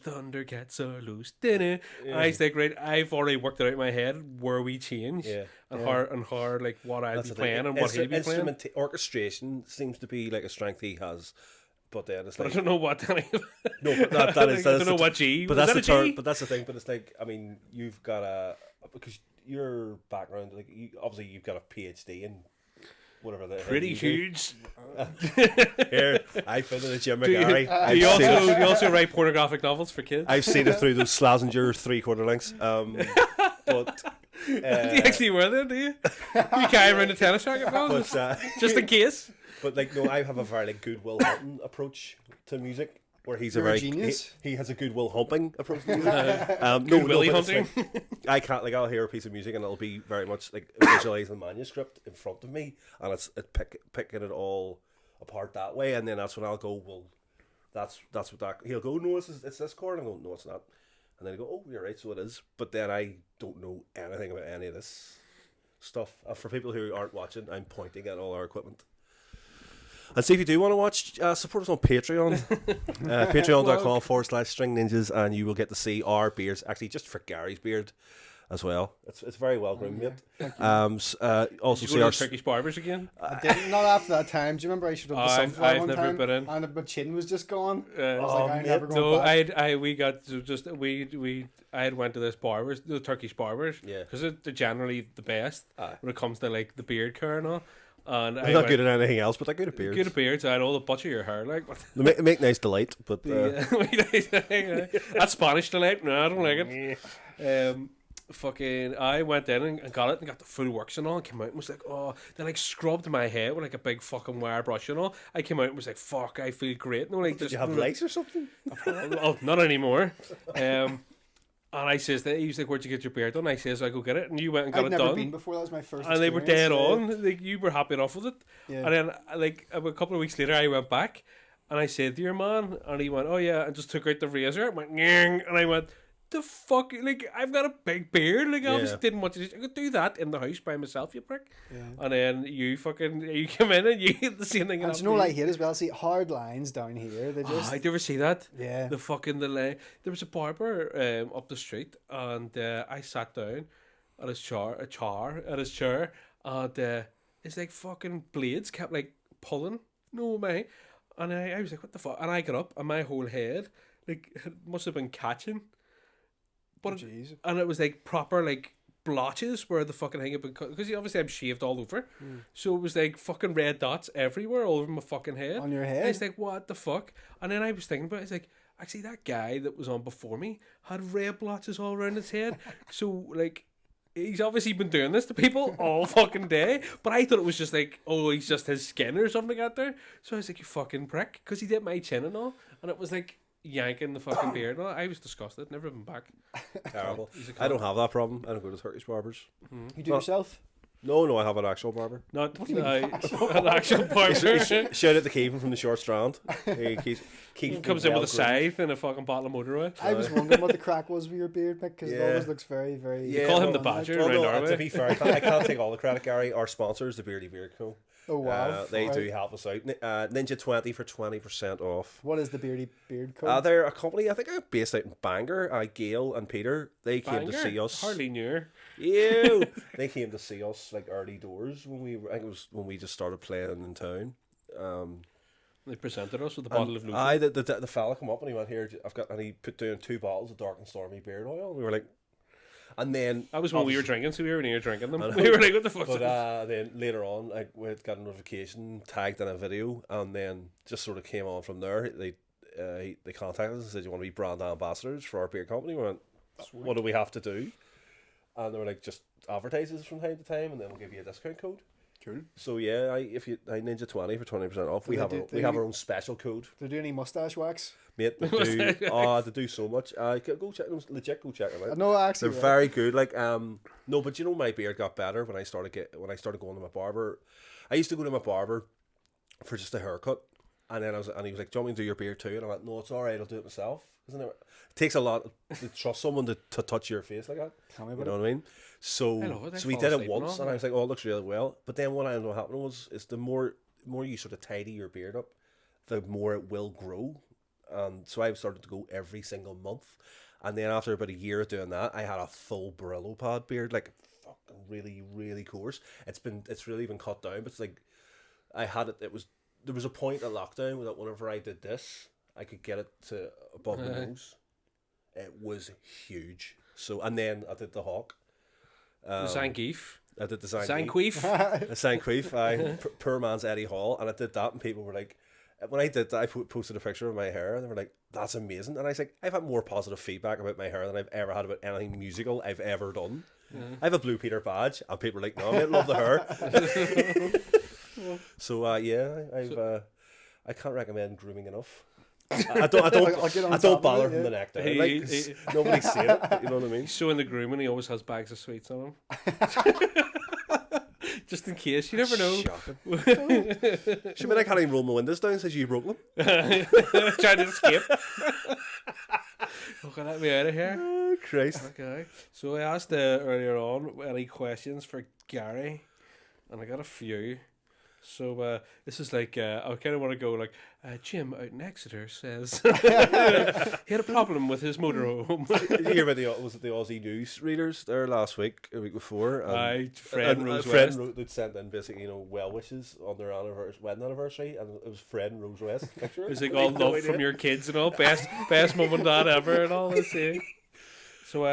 [SPEAKER 4] Thundercats are loose. And I was like, right, I've already worked it out in my head where we change and how like what I'd be playing and what he'd be playing.
[SPEAKER 5] Orchestration seems to be like a strength he has. But then it's like,
[SPEAKER 4] I don't know what that is.
[SPEAKER 5] No, but that is.
[SPEAKER 4] I don't know what G.
[SPEAKER 5] But that's the term. But that's the thing. But it's like, I mean, you've got because your background, like, obviously you've got a PhD in whatever that.
[SPEAKER 4] Pretty huge.
[SPEAKER 5] Here, I've been in the Jim McGarry.
[SPEAKER 4] Do you also write pornographic novels for kids?
[SPEAKER 5] I've seen it through those Slazenger 3/4 lengths. But
[SPEAKER 4] do you actually wear them? Do you? You carry around a tennis racket, just in case.
[SPEAKER 5] But like, no, I have a very like Goodwill Hunting approach to music, where he's a very genius. He has a Goodwill Humping approach to music.
[SPEAKER 4] Goodwill hunting.
[SPEAKER 5] Like, I can't like I'll hear a piece of music and it'll be very much like visualizing the manuscript in front of me, and it's picking it all apart that way, and then that's when I'll go, well, that's what that. He'll go, no, it's this chord, and I go, no, it's not, and then I go, oh, you're right, so it is. But then I don't know anything about any of this stuff. For people who aren't watching, I'm pointing at all our equipment. And see if you do want to watch, support us on Patreon. Patreon.com/String Ninjas, and you will get to see our beards. Actually, just for Gary's beard as well. It's very well groomed, mate. Also,
[SPEAKER 4] see our Turkish barbers again.
[SPEAKER 3] I didn't. Not after that time. Do you remember I showed up the sunflower one time? Been in. And my chin was just gone. I was like, I'm never going back. I had went to this barbers, the Turkish barbers, because they're generally the best when it comes to like the beard care and all. And
[SPEAKER 5] I'm not good at anything else, but they're good at beards.
[SPEAKER 4] Good at beards, I know the butcher your hair, like.
[SPEAKER 5] They make nice delight, but
[SPEAKER 4] that's Spanish delight. No, I don't like it. Fucking, I went in and got it and got the full works and all. And came out and was like, oh, they like scrubbed my head with like a big fucking wire brush and all. I came out and was like, fuck, I feel great. No, like,
[SPEAKER 5] did you have lice or something?
[SPEAKER 4] Oh, not anymore. And I says that he was like, "Where'd you get your beard done?" I says, "I go get it." And you went and got it done.
[SPEAKER 3] I'd never been before. That was my first.
[SPEAKER 4] And they were dead on. Like, you were happy enough with it. Yeah. And then, like a couple of weeks later, I went back and I said to your man, and he went, "Oh yeah," and just took out the razor. I went, "Nyang," and I went, "The fuck!" Like, I've got a big beard. Like, I obviously didn't want to. I could do that in the house by myself, you prick. Yeah. And then you come in and you get the same thing.
[SPEAKER 3] And you know what I hate as well? See, hard lines down here. They just.
[SPEAKER 4] Did you ever see that?
[SPEAKER 3] Yeah.
[SPEAKER 4] The line. There was a barber up the street, and I sat down at his chair, and it's like fucking blades kept like pulling. No way. And I was like, what the fuck? And I got up, and my whole head like must have been catching. But and it was like proper like blotches where the fucking thing had been cut, because obviously I'm shaved all over, so it was like fucking red dots everywhere all over my fucking head.
[SPEAKER 3] On your head?
[SPEAKER 4] And I was like, what the fuck? And then I was thinking about it, it's like, actually that guy that was on before me had red blotches all around his head. So like, he's obviously been doing this to people all fucking day. But I thought it was just like, oh, he's just his skin or something out there. So I was like, you fucking prick, because he did my chin and all, and it was like yanking the fucking beard. No, I was disgusted. Never been back.
[SPEAKER 5] Terrible. I don't have that problem. I don't go to Turkish barbers.
[SPEAKER 3] Mm-hmm. You do yourself?
[SPEAKER 5] No, I have an actual barber.
[SPEAKER 4] Not an actual barber.
[SPEAKER 5] Shout out to Kevin from the Short Strand. He
[SPEAKER 4] comes in with a scythe and a fucking bottle of motor oil.
[SPEAKER 3] I was wondering what the crack was with your beard, Mick, because it always looks very, very.
[SPEAKER 4] You call him the Badger around Norway.
[SPEAKER 5] To be fair, I can't take all the credit, Gary. Our sponsor is the Beardy Beard Co.
[SPEAKER 3] Oh wow!
[SPEAKER 5] They do help us out. Ninja 20 for 20% off.
[SPEAKER 3] What is the Beardy Beard Co?
[SPEAKER 5] They're a company, I think, based out in Bangor. Gail and Peter, they came to see us.
[SPEAKER 4] Hardly knew.
[SPEAKER 5] Ew. They came to see us like early doors when we. I think it was when we just started playing in town.
[SPEAKER 4] They presented us with a bottle of Lutton.
[SPEAKER 5] The fella come up and he went, here, and he put down 2 bottles of Dark and Stormy beard oil. We were like. And then
[SPEAKER 4] that was when we were drinking, so we were near drinking them. We were like, "What the fuck?"
[SPEAKER 5] But then later on, like, we had got a notification tagged in a video, and then just sort of came on from there. They contacted us and said, "You want to be brand ambassadors for our beer company?" We went, "What do we have to do?" and they were like, just advertises from time to time, and then we'll give you a discount code.
[SPEAKER 3] Cool.
[SPEAKER 5] So yeah, I Ninja 20 for 20% off. We have our own special code.
[SPEAKER 3] Do they do any mustache wax?
[SPEAKER 5] Mate, they do so much. Go check them. Legit, go check them out.
[SPEAKER 3] No, actually,
[SPEAKER 5] they're very good. Like no, but you know, my beard got better when I started going to my barber. I used to go to my barber for just a haircut, and then he was like, "Do you want me to do your beard too?" And I went, "No, it's all right. I'll do it myself." Isn't it? It takes a lot to trust someone to touch your face like that.
[SPEAKER 3] Tell me about
[SPEAKER 5] you know what I mean? So we did it once, and I was like, "Oh, it looks really well." But then what I ended up happening is the more you sort of tidy your beard up, the more it will grow. And so I started to go every single month, and then after about a year of doing that, I had a full Brillo pad beard, like fucking really coarse. It's really been cut down, but it's like I had it. There was a point at lockdown that whenever I did this, I could get it to above the nose. It was huge. So and then I did the hawk.
[SPEAKER 4] The Zangief.
[SPEAKER 5] I did the
[SPEAKER 4] Zangief.
[SPEAKER 5] The Zangief. Poor man's Eddie Hall, and I did that, and people were like, when I did that, I posted a picture of my hair, and they were like, "That's amazing." And I was like, I've had more positive feedback about my hair than I've ever had about anything musical I've ever done. I have a Blue Peter badge, and people are like, "No, I love the hair." So I can't recommend grooming enough. I don't bother from the neck down. Nobody's seen it. You know what I mean?
[SPEAKER 4] So in the grooming, he always has bags of sweets on him. Just in case, you never know.
[SPEAKER 5] She mean I can't even roll my windows down since you broke them.
[SPEAKER 4] Trying to escape. Okay, let me out of here.
[SPEAKER 5] Oh, Christ.
[SPEAKER 4] Okay. So I asked earlier on any questions for Gary, and I got a few. So this is like I kind of want to go like Jim out in Exeter says he had a problem with his motorhome.
[SPEAKER 5] Did you hear about the Aussie news readers there last week, a week before?
[SPEAKER 4] Fred and Rose West.
[SPEAKER 5] They'd sent in basically well wishes on their wedding anniversary, and it was Fred and Rose West.
[SPEAKER 4] It was like all love from your kids and all, best mum and dad ever and all this. So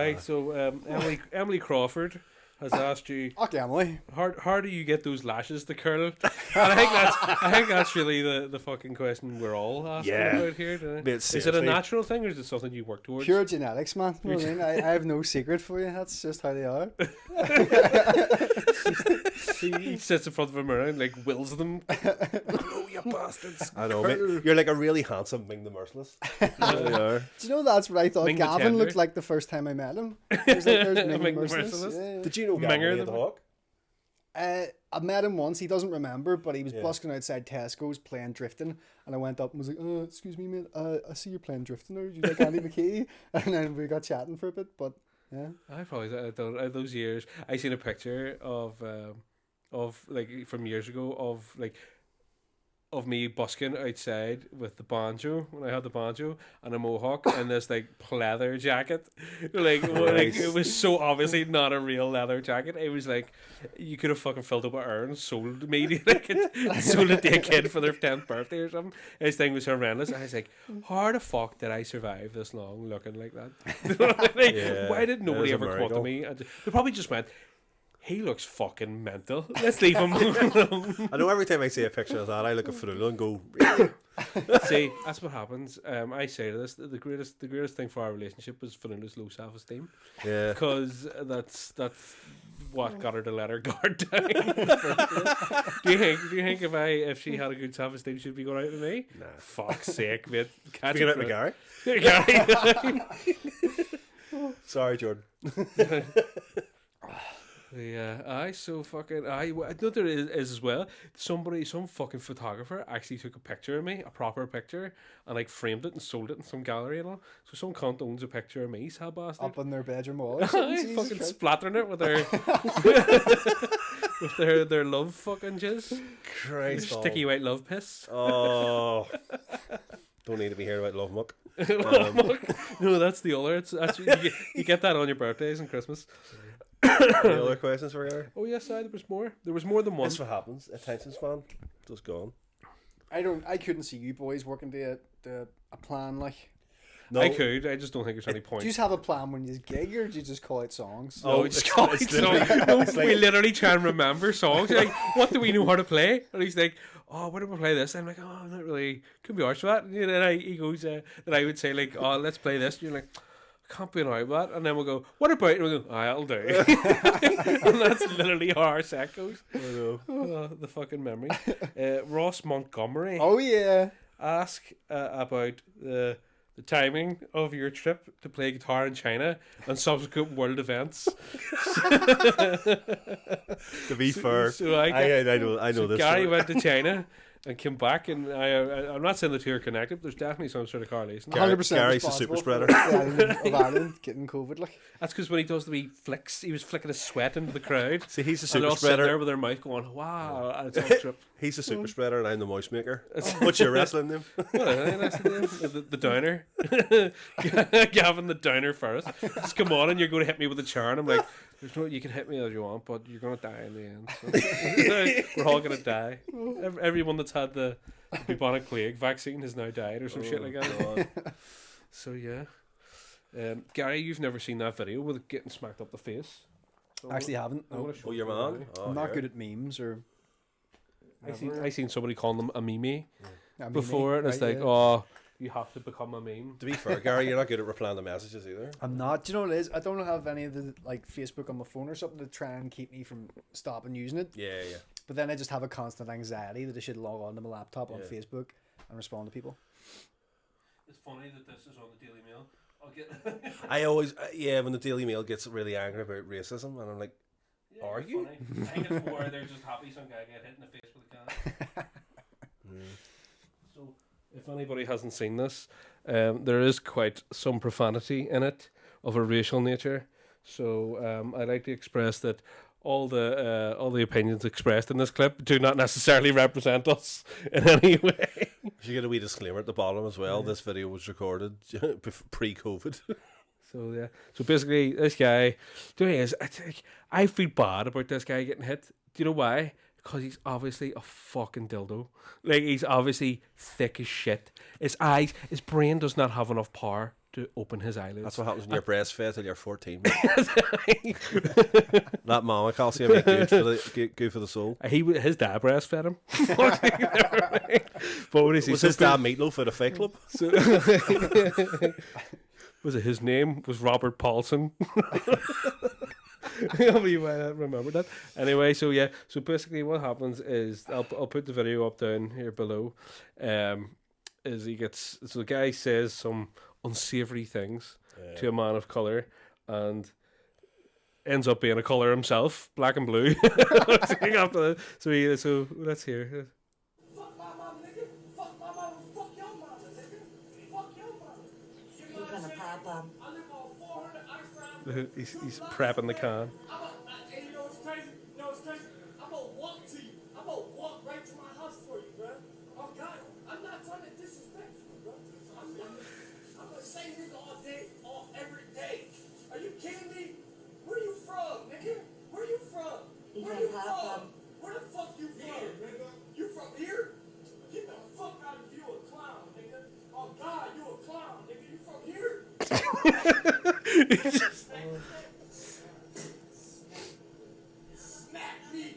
[SPEAKER 4] Emily Crawford has asked you,
[SPEAKER 3] okay, Emily,
[SPEAKER 4] how do you get those lashes to curl? And I think that's really the fucking question we're all asking about here today. Is it a natural thing or is it something you work towards?
[SPEAKER 3] Pure genetics, man. You know what I mean? I have no secret for you. That's just how they are.
[SPEAKER 4] He sits in front of a mirror and like wills them. Grow, you bastards.
[SPEAKER 5] I know, mate. You're like a really handsome Ming the Merciless. Really are.
[SPEAKER 3] Do you know that's what I thought
[SPEAKER 4] Ming
[SPEAKER 3] Gavin looked like the first time I met him? There's Ming the Merciless. Yeah.
[SPEAKER 5] Did you know Gavin the Hawk?
[SPEAKER 3] I met him once. He doesn't remember, but he was busking outside Tesco's playing drifting, and I went up and was like, "Excuse me, mate. I see you're playing drifting. Or do you like Andy McKee?" And then we got chatting for a bit. But yeah,
[SPEAKER 4] I probably done those years. I seen a picture of like from years ago of me busking outside with the banjo when I had the banjo and a mohawk and this like pleather jacket, like it was so obviously not a real leather jacket. It was like you could have fucking filled up an urn, sold me sold it to a kid for their 10th birthday or something. This thing was horrendous. And I was like, how the fuck did I survive this long looking like that? Why did nobody ever come up to me? They probably just went, he looks fucking mental. Let's leave him alone.
[SPEAKER 5] I know every time I see a picture of that, I look at Frula and go, really?
[SPEAKER 4] See, that's what happens. I say to this, the greatest thing for our relationship was Fanula's low self-esteem. Yeah. Because that's what got her to let her guard down. Do you think if she had a good self-esteem, she'd be going out with me? Nah. Fuck's sake, mate.
[SPEAKER 5] Catch it out with Gary.
[SPEAKER 4] Gary.
[SPEAKER 5] Sorry, Jordan.
[SPEAKER 4] Yeah, I know there is as well. Some fucking photographer actually took a picture of me, a proper picture, and like framed it and sold it in some gallery and all. So some cunt owns a picture of me, sad bastard.
[SPEAKER 3] Up on their bedroom wall.
[SPEAKER 4] Fucking splattering it with their with their love fucking jizz.
[SPEAKER 5] Christ,
[SPEAKER 4] sticky white love piss.
[SPEAKER 5] Oh, don't need to be hearing about love muck.
[SPEAKER 4] Love muck. No, that's the other. That's you get that on your birthdays and Christmas.
[SPEAKER 5] Any other questions for Gary?
[SPEAKER 4] Oh yes, there was more. There was more than one.
[SPEAKER 5] That's what happens. Attention span just gone.
[SPEAKER 3] I couldn't see you boys working to a plan like.
[SPEAKER 5] No.
[SPEAKER 4] I could. I just don't think there's any point.
[SPEAKER 3] Do you just have a plan when you gig, or do you just call out songs?
[SPEAKER 4] No, it's call out songs. We literally try and remember songs. Like, what do we know how to play? And he's like, "Oh, where do we play this?" And I'm like, "Oh, I'm not really. Could be arse for that." And then he goes, then I would say like, "Oh, let's play this." And you're like, can't be annoyed with that. And then we'll go, what about? And we'll go, that'll do. And that's literally how our set goes.
[SPEAKER 5] I know.
[SPEAKER 4] Oh, the fucking memory. Ross Montgomery
[SPEAKER 3] Oh yeah.
[SPEAKER 4] ask about the timing of your trip to play guitar in China and subsequent world events.
[SPEAKER 5] To be fair,
[SPEAKER 4] So I
[SPEAKER 5] know
[SPEAKER 4] so
[SPEAKER 5] this.
[SPEAKER 4] Gary
[SPEAKER 5] story.
[SPEAKER 4] went to China and came back, and I'm not saying the two are connected, but there's definitely some sort of correlation.
[SPEAKER 5] Gary-
[SPEAKER 3] 100%
[SPEAKER 5] Gary's a super
[SPEAKER 3] responsible
[SPEAKER 5] spreader.
[SPEAKER 3] for the island of Ireland getting COVID. Like,
[SPEAKER 4] That's because when he does the wee flicks, he was flicking his sweat into the crowd.
[SPEAKER 5] See, he's a
[SPEAKER 4] And they're
[SPEAKER 5] super
[SPEAKER 4] all sitting there
[SPEAKER 5] spreader.
[SPEAKER 4] with their mouth going, wow, and it's all trip.
[SPEAKER 5] He's a super spreader, and I'm the mouse maker. What's your wrestling name?
[SPEAKER 4] The downer. Gavin the downer first. Just come on and you're going to hit me with a chair. And I'm like, there's no, you can hit me as you want, but you're going to die in the end. So. We're all going to die. Everyone that's had the bubonic plague vaccine has now died or some shit like that. So yeah. Gary, you've never seen that video with it getting smacked up the face. So
[SPEAKER 3] actually haven't.
[SPEAKER 4] I
[SPEAKER 3] No.
[SPEAKER 4] wanna show
[SPEAKER 5] Oh, your
[SPEAKER 4] you
[SPEAKER 5] man.
[SPEAKER 4] now.
[SPEAKER 5] Oh,
[SPEAKER 3] I'm not
[SPEAKER 5] here.
[SPEAKER 3] good at memes or.
[SPEAKER 4] I seen somebody calling them a meme
[SPEAKER 3] I mean,
[SPEAKER 4] before, and it's
[SPEAKER 3] right,
[SPEAKER 4] like,
[SPEAKER 3] yeah.
[SPEAKER 4] oh, you have to become a meme.
[SPEAKER 5] To be fair, Gary, you're not good at replying to messages either.
[SPEAKER 3] I'm not. Do you know what it is? I don't have any of the like Facebook on my phone or something to try and keep me from stopping using it.
[SPEAKER 5] Yeah, yeah.
[SPEAKER 3] But then I just have a constant anxiety that I should log on to my laptop on
[SPEAKER 5] Yeah.
[SPEAKER 3] Facebook and respond to people.
[SPEAKER 4] It's funny that this is on the Daily Mail. I'll get.
[SPEAKER 5] I always, when the Daily Mail gets really angry about racism, and I'm like,
[SPEAKER 4] Yeah,
[SPEAKER 5] Are
[SPEAKER 4] it's
[SPEAKER 5] you?
[SPEAKER 4] funny. I think it's more they're just happy some guy get hit in the face with a can. So, if anybody hasn't seen this, there is quite some profanity in it of a racial nature. So, I'd like to express that all the opinions expressed in this clip do not necessarily represent us in any way.
[SPEAKER 5] you should get a wee disclaimer at the bottom as well. This video was recorded pre-COVID.
[SPEAKER 4] So yeah. So basically, this guy, the thing is, I feel bad about this guy getting hit. Do you know why? Because he's obviously a fucking dildo. Like, he's obviously thick as shit. His eyes, his brain does not have enough power to open his eyelids.
[SPEAKER 5] That's what happens when you're breastfed till you're 14. That mama calcium ain't good for the soul.
[SPEAKER 4] His dad breastfed him. But what is he?
[SPEAKER 5] Was his dad meatloaf at a fake club?
[SPEAKER 4] Was it his name? Was Robert Paulson? You might not remember that. Anyway, so yeah. So basically, what happens is I'll put the video up down here below. Is the guy says some unsavory things to a man of color and ends up being a color himself, black and blue. So let's hear.
[SPEAKER 1] Fuck my mama, nigga. Fuck my mama. Fuck your mama, nigga. Fuck your mama. You know what I'm saying? I live on 400 ice round.
[SPEAKER 4] He's prepping the can.
[SPEAKER 1] And you know what's crazy? You know what's crazy? I'm gonna walk to you. I'm gonna walk right to my house for you, bro. Oh God, I'm not trying to disrespect you, bro. I'm not. I'm gonna say nigga all day, every day. Are you kidding me? Where you from, nigga? Where you from? Where you from? Where the fuck you from, nigga? You from here? Get the fuck out of here, you a clown, nigga. Oh God, you a clown, nigga. You from here? Smack me.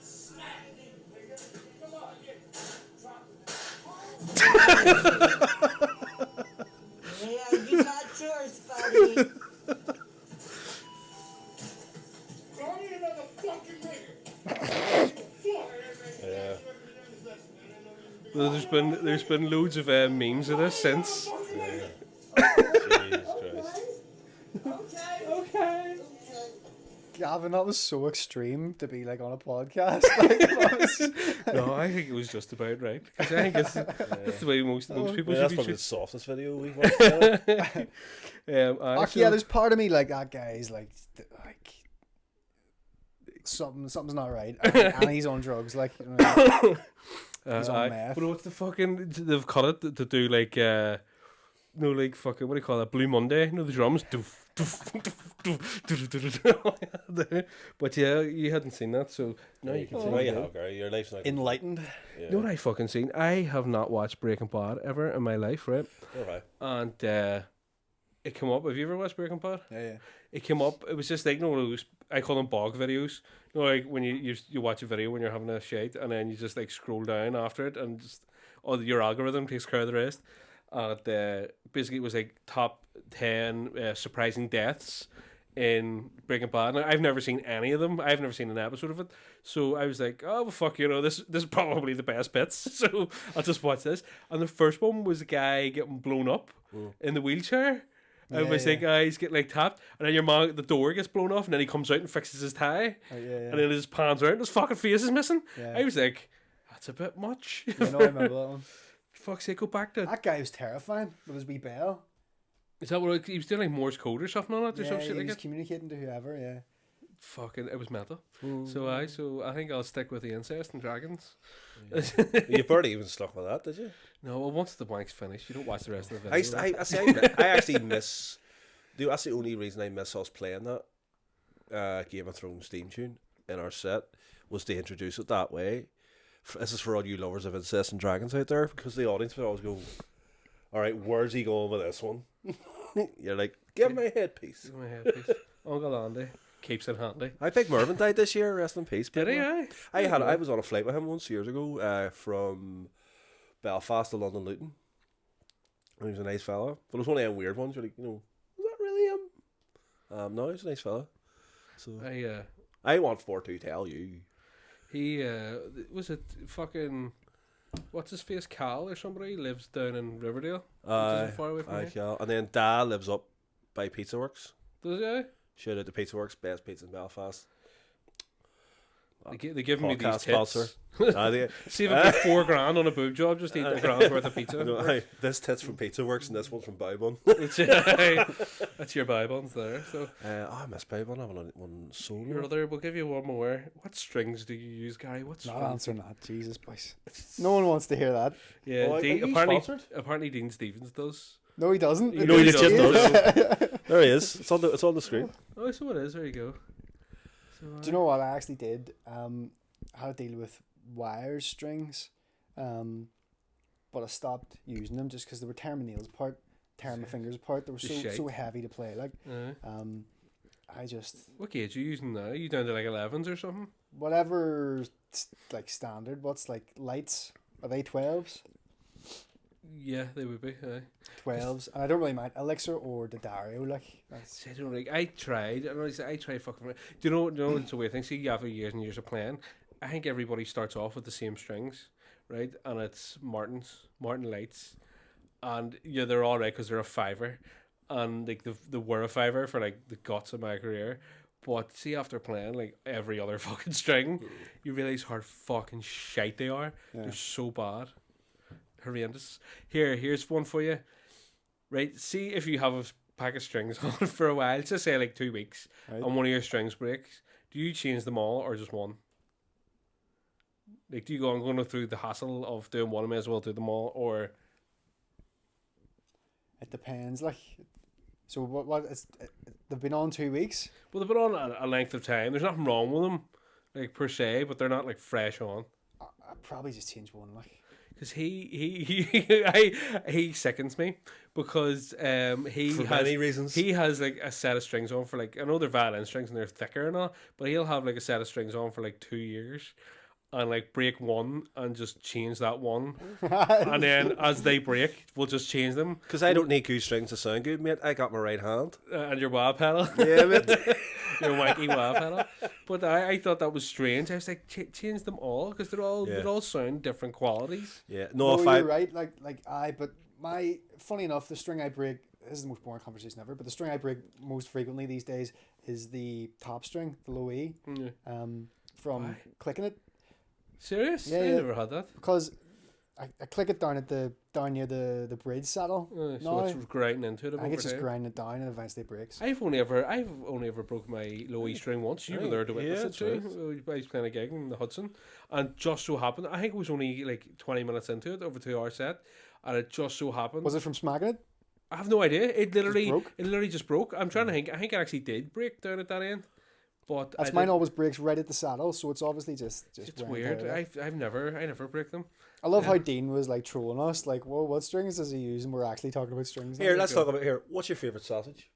[SPEAKER 1] Smack me, nigga. Come on, yeah. Drop it.
[SPEAKER 6] Yeah, you got yours, buddy.
[SPEAKER 1] Don't need another fucking nigga. Fuck.
[SPEAKER 5] Yeah.
[SPEAKER 4] Well, there's been loads of memes of this since.
[SPEAKER 5] Jesus Christ.
[SPEAKER 1] Okay.
[SPEAKER 3] Gavin, that was so extreme to be like on a podcast. Like, that was-
[SPEAKER 4] No, I think it was just about right. 'Cause I think that's the way most people
[SPEAKER 5] Yeah, that's
[SPEAKER 4] should
[SPEAKER 5] probably
[SPEAKER 4] be.
[SPEAKER 5] the softest video we've watched. Yeah.
[SPEAKER 3] Fuck yeah, there's part of me like that guy is like something's not right, and he's on drugs. Like, you know, he's on meth.
[SPEAKER 4] But what's the fucking? They've cut it to do like no, like fucking, what do you call that? Blue Monday? No, the drums. Doof, doof, doof, doof, doof, doof. But yeah, you hadn't seen that, so now you can see
[SPEAKER 5] Now
[SPEAKER 4] it.
[SPEAKER 5] you have, Gary. Your life's not
[SPEAKER 3] Enlightened.
[SPEAKER 5] Yeah.
[SPEAKER 4] You know what I fucking seen? I have not watched Breaking Bad ever in my life, right?
[SPEAKER 5] Alright.
[SPEAKER 4] And it came up. Have you ever watched Breaking Bad?
[SPEAKER 3] Yeah.
[SPEAKER 4] It came up. It was just like, you know, those, I call them bog videos. You know, like when you watch a video when you're having a shite, and then you just like scroll down after it, and just your algorithm takes care of the rest. basically it was like top 10 surprising deaths in Breaking Bad. Now, I've never seen any of them. I've never seen an episode of it. So I was like, oh, well, fuck, this is probably the best bits. So I'll just watch this. And the first one was a guy getting blown up in the wheelchair. And was like, he's getting like tapped. And then the door gets blown off, and then he comes out and fixes his tie.
[SPEAKER 3] Oh, yeah.
[SPEAKER 4] And then his pans around, and his fucking face is missing.
[SPEAKER 3] Yeah.
[SPEAKER 4] I was like, that's a bit much.
[SPEAKER 3] Yeah, no, I remember that one.
[SPEAKER 4] Fuck's sake, go back to...
[SPEAKER 3] That guy was terrifying with his wee bell.
[SPEAKER 4] Is that what he was doing, like Morse code or something on it, or some shit
[SPEAKER 3] he
[SPEAKER 4] like
[SPEAKER 3] was
[SPEAKER 4] that?
[SPEAKER 3] communicating to whoever, yeah.
[SPEAKER 4] Fucking, it was mental. So I think I'll stick with the incest and dragons.
[SPEAKER 5] You barely even stuck with that, did you?
[SPEAKER 4] No, well, once the blank's finished, you don't watch the rest of the
[SPEAKER 5] I
[SPEAKER 4] video.
[SPEAKER 5] I actually miss. Dude, that's the only reason I miss us playing that Game of Thrones theme tune in our set, was to introduce it that way. This is for all you lovers of incest and dragons out there, because the audience would always go, all right, where's he going with this one? You're like, give me a headpiece.
[SPEAKER 4] My headpiece. Uncle Andy keeps it handy.
[SPEAKER 5] I think Mervyn died this year, rest in peace.
[SPEAKER 4] Did he?
[SPEAKER 5] people.
[SPEAKER 4] Aye?
[SPEAKER 5] I was on a flight with him once years ago from Belfast to London Luton. And he was a nice fella. But it was one of them weird ones. You're like, is that really him? No, he's a nice fella. So I want for to tell you.
[SPEAKER 4] He was it fucking what's his face, Cal or somebody? He lives down in Riverdale. Which isn't far away from here.
[SPEAKER 5] Yeah. And then Dad lives up by Pizza Works.
[SPEAKER 4] Does he?
[SPEAKER 5] Shout out to Pizza Works, best pizza in Belfast.
[SPEAKER 4] They give me these
[SPEAKER 5] Podcast sponsor.
[SPEAKER 4] tits.
[SPEAKER 5] They-
[SPEAKER 4] See if I get $4,000 on a boob job, just eat a grand's worth of pizza.
[SPEAKER 5] No, this tit's from Pizza Works and this one's from Bowbun.
[SPEAKER 4] That's your buy buns there. So
[SPEAKER 5] I miss Bowbun. I have one soul.
[SPEAKER 4] your other, we'll give you one more. What strings do you use, Gary? What
[SPEAKER 3] Not
[SPEAKER 4] strings?
[SPEAKER 3] answering that, Jesus, boys. No one wants to hear that.
[SPEAKER 4] Yeah,
[SPEAKER 5] Oh, are you
[SPEAKER 4] apparently
[SPEAKER 5] sponsored?
[SPEAKER 4] Dean Stevens does.
[SPEAKER 3] No, he doesn't.
[SPEAKER 4] No, he legit
[SPEAKER 5] does. There he is. It's on the screen.
[SPEAKER 4] Oh, so it is. There you go. So,
[SPEAKER 3] Do you know what I actually did? How to deal with wire strings, but I stopped using them just because they were tearing my nails apart, tearing my fingers apart. They were so heavy to play. Like, I just
[SPEAKER 4] what gauge are you using now? Are you down to like 11s or something?
[SPEAKER 3] whatever like standard. What's like lights? Are they 12s?
[SPEAKER 4] Yeah, they would be.
[SPEAKER 3] 12s, and I don't really mind Elixir or the Dario. Like, that's,
[SPEAKER 4] I don't like. I tried. I tried fucking. Do you know? It's a weird thing. See, after years and years of playing, I think everybody starts off with the same strings, right? And it's Martin lights, and yeah, they're all right because they're a fiver, and like they were a fiver for like the guts of my career. But see, after playing like every other fucking string, you realize how fucking shite they are.
[SPEAKER 3] Yeah.
[SPEAKER 4] They're so bad, horrendous. Here's one for you. Right, see if you have a pack of strings on for a while, just say like 2 weeks,
[SPEAKER 3] right.
[SPEAKER 4] and one of your strings breaks. Do you change them all or just one? Like, do you go, I'm going through the hassle of doing one, I may as well do them all, or...
[SPEAKER 3] It depends. Like, so what? They've been on 2 weeks.
[SPEAKER 4] Well, they've been on a length of time. There's nothing wrong with them, like, per se, but they're not, like, fresh on.
[SPEAKER 3] I'd probably just change one. Like,
[SPEAKER 4] Because he sickens me because he
[SPEAKER 5] For
[SPEAKER 4] has
[SPEAKER 5] many reasons.
[SPEAKER 4] he has like a set of strings on for like, I know they're violin strings and they're thicker and all, but he'll have like a set of strings on for like 2 years and like break one and just change that one, and then as they break we'll just change them.
[SPEAKER 5] Because I don't need good strings to sound good, mate. I got my right hand.
[SPEAKER 4] And your wah pedal.
[SPEAKER 5] Yeah, mate.
[SPEAKER 4] Your wanky wah pedal. But I thought that was strange. I was like, change them all because they all sound different qualities.
[SPEAKER 5] Yeah.
[SPEAKER 3] no,
[SPEAKER 5] No, if
[SPEAKER 3] you're right. But funny enough, the string I break. This is the most boring conversation ever. But the string I break most frequently these days is the top string, the low E. From
[SPEAKER 4] Why?
[SPEAKER 3] clicking it.
[SPEAKER 4] Serious?
[SPEAKER 3] Yeah,
[SPEAKER 4] I
[SPEAKER 3] yeah.
[SPEAKER 4] never had that.
[SPEAKER 3] Because I click it down near the bridge saddle.
[SPEAKER 4] So it's grinding into it.
[SPEAKER 3] I think it's just
[SPEAKER 4] over time.
[SPEAKER 3] grinding it down and eventually it breaks.
[SPEAKER 4] I've only ever broke my low E string once. You were there to witness
[SPEAKER 5] Yeah,
[SPEAKER 4] it
[SPEAKER 5] that's
[SPEAKER 4] too. I was playing a gig in the Hudson, and just so happened, I think it was only like 20 minutes into it, over 2 hour set, and it just so happened.
[SPEAKER 3] Was it from smacking it?
[SPEAKER 4] I have no idea. It literally
[SPEAKER 3] broke?
[SPEAKER 4] just broke. I'm trying to think. I think it actually did break down at that end, but
[SPEAKER 3] That's mine always breaks right at the saddle, so it's obviously just
[SPEAKER 4] It's
[SPEAKER 3] wear and
[SPEAKER 4] weird.
[SPEAKER 3] tear.
[SPEAKER 4] I never break them.
[SPEAKER 3] I love how Dean was like trolling us, like, "Whoa, what strings does he use?" And we're actually talking about strings.
[SPEAKER 5] Here,
[SPEAKER 3] now.
[SPEAKER 5] let's talk about here. What's your favourite sausage?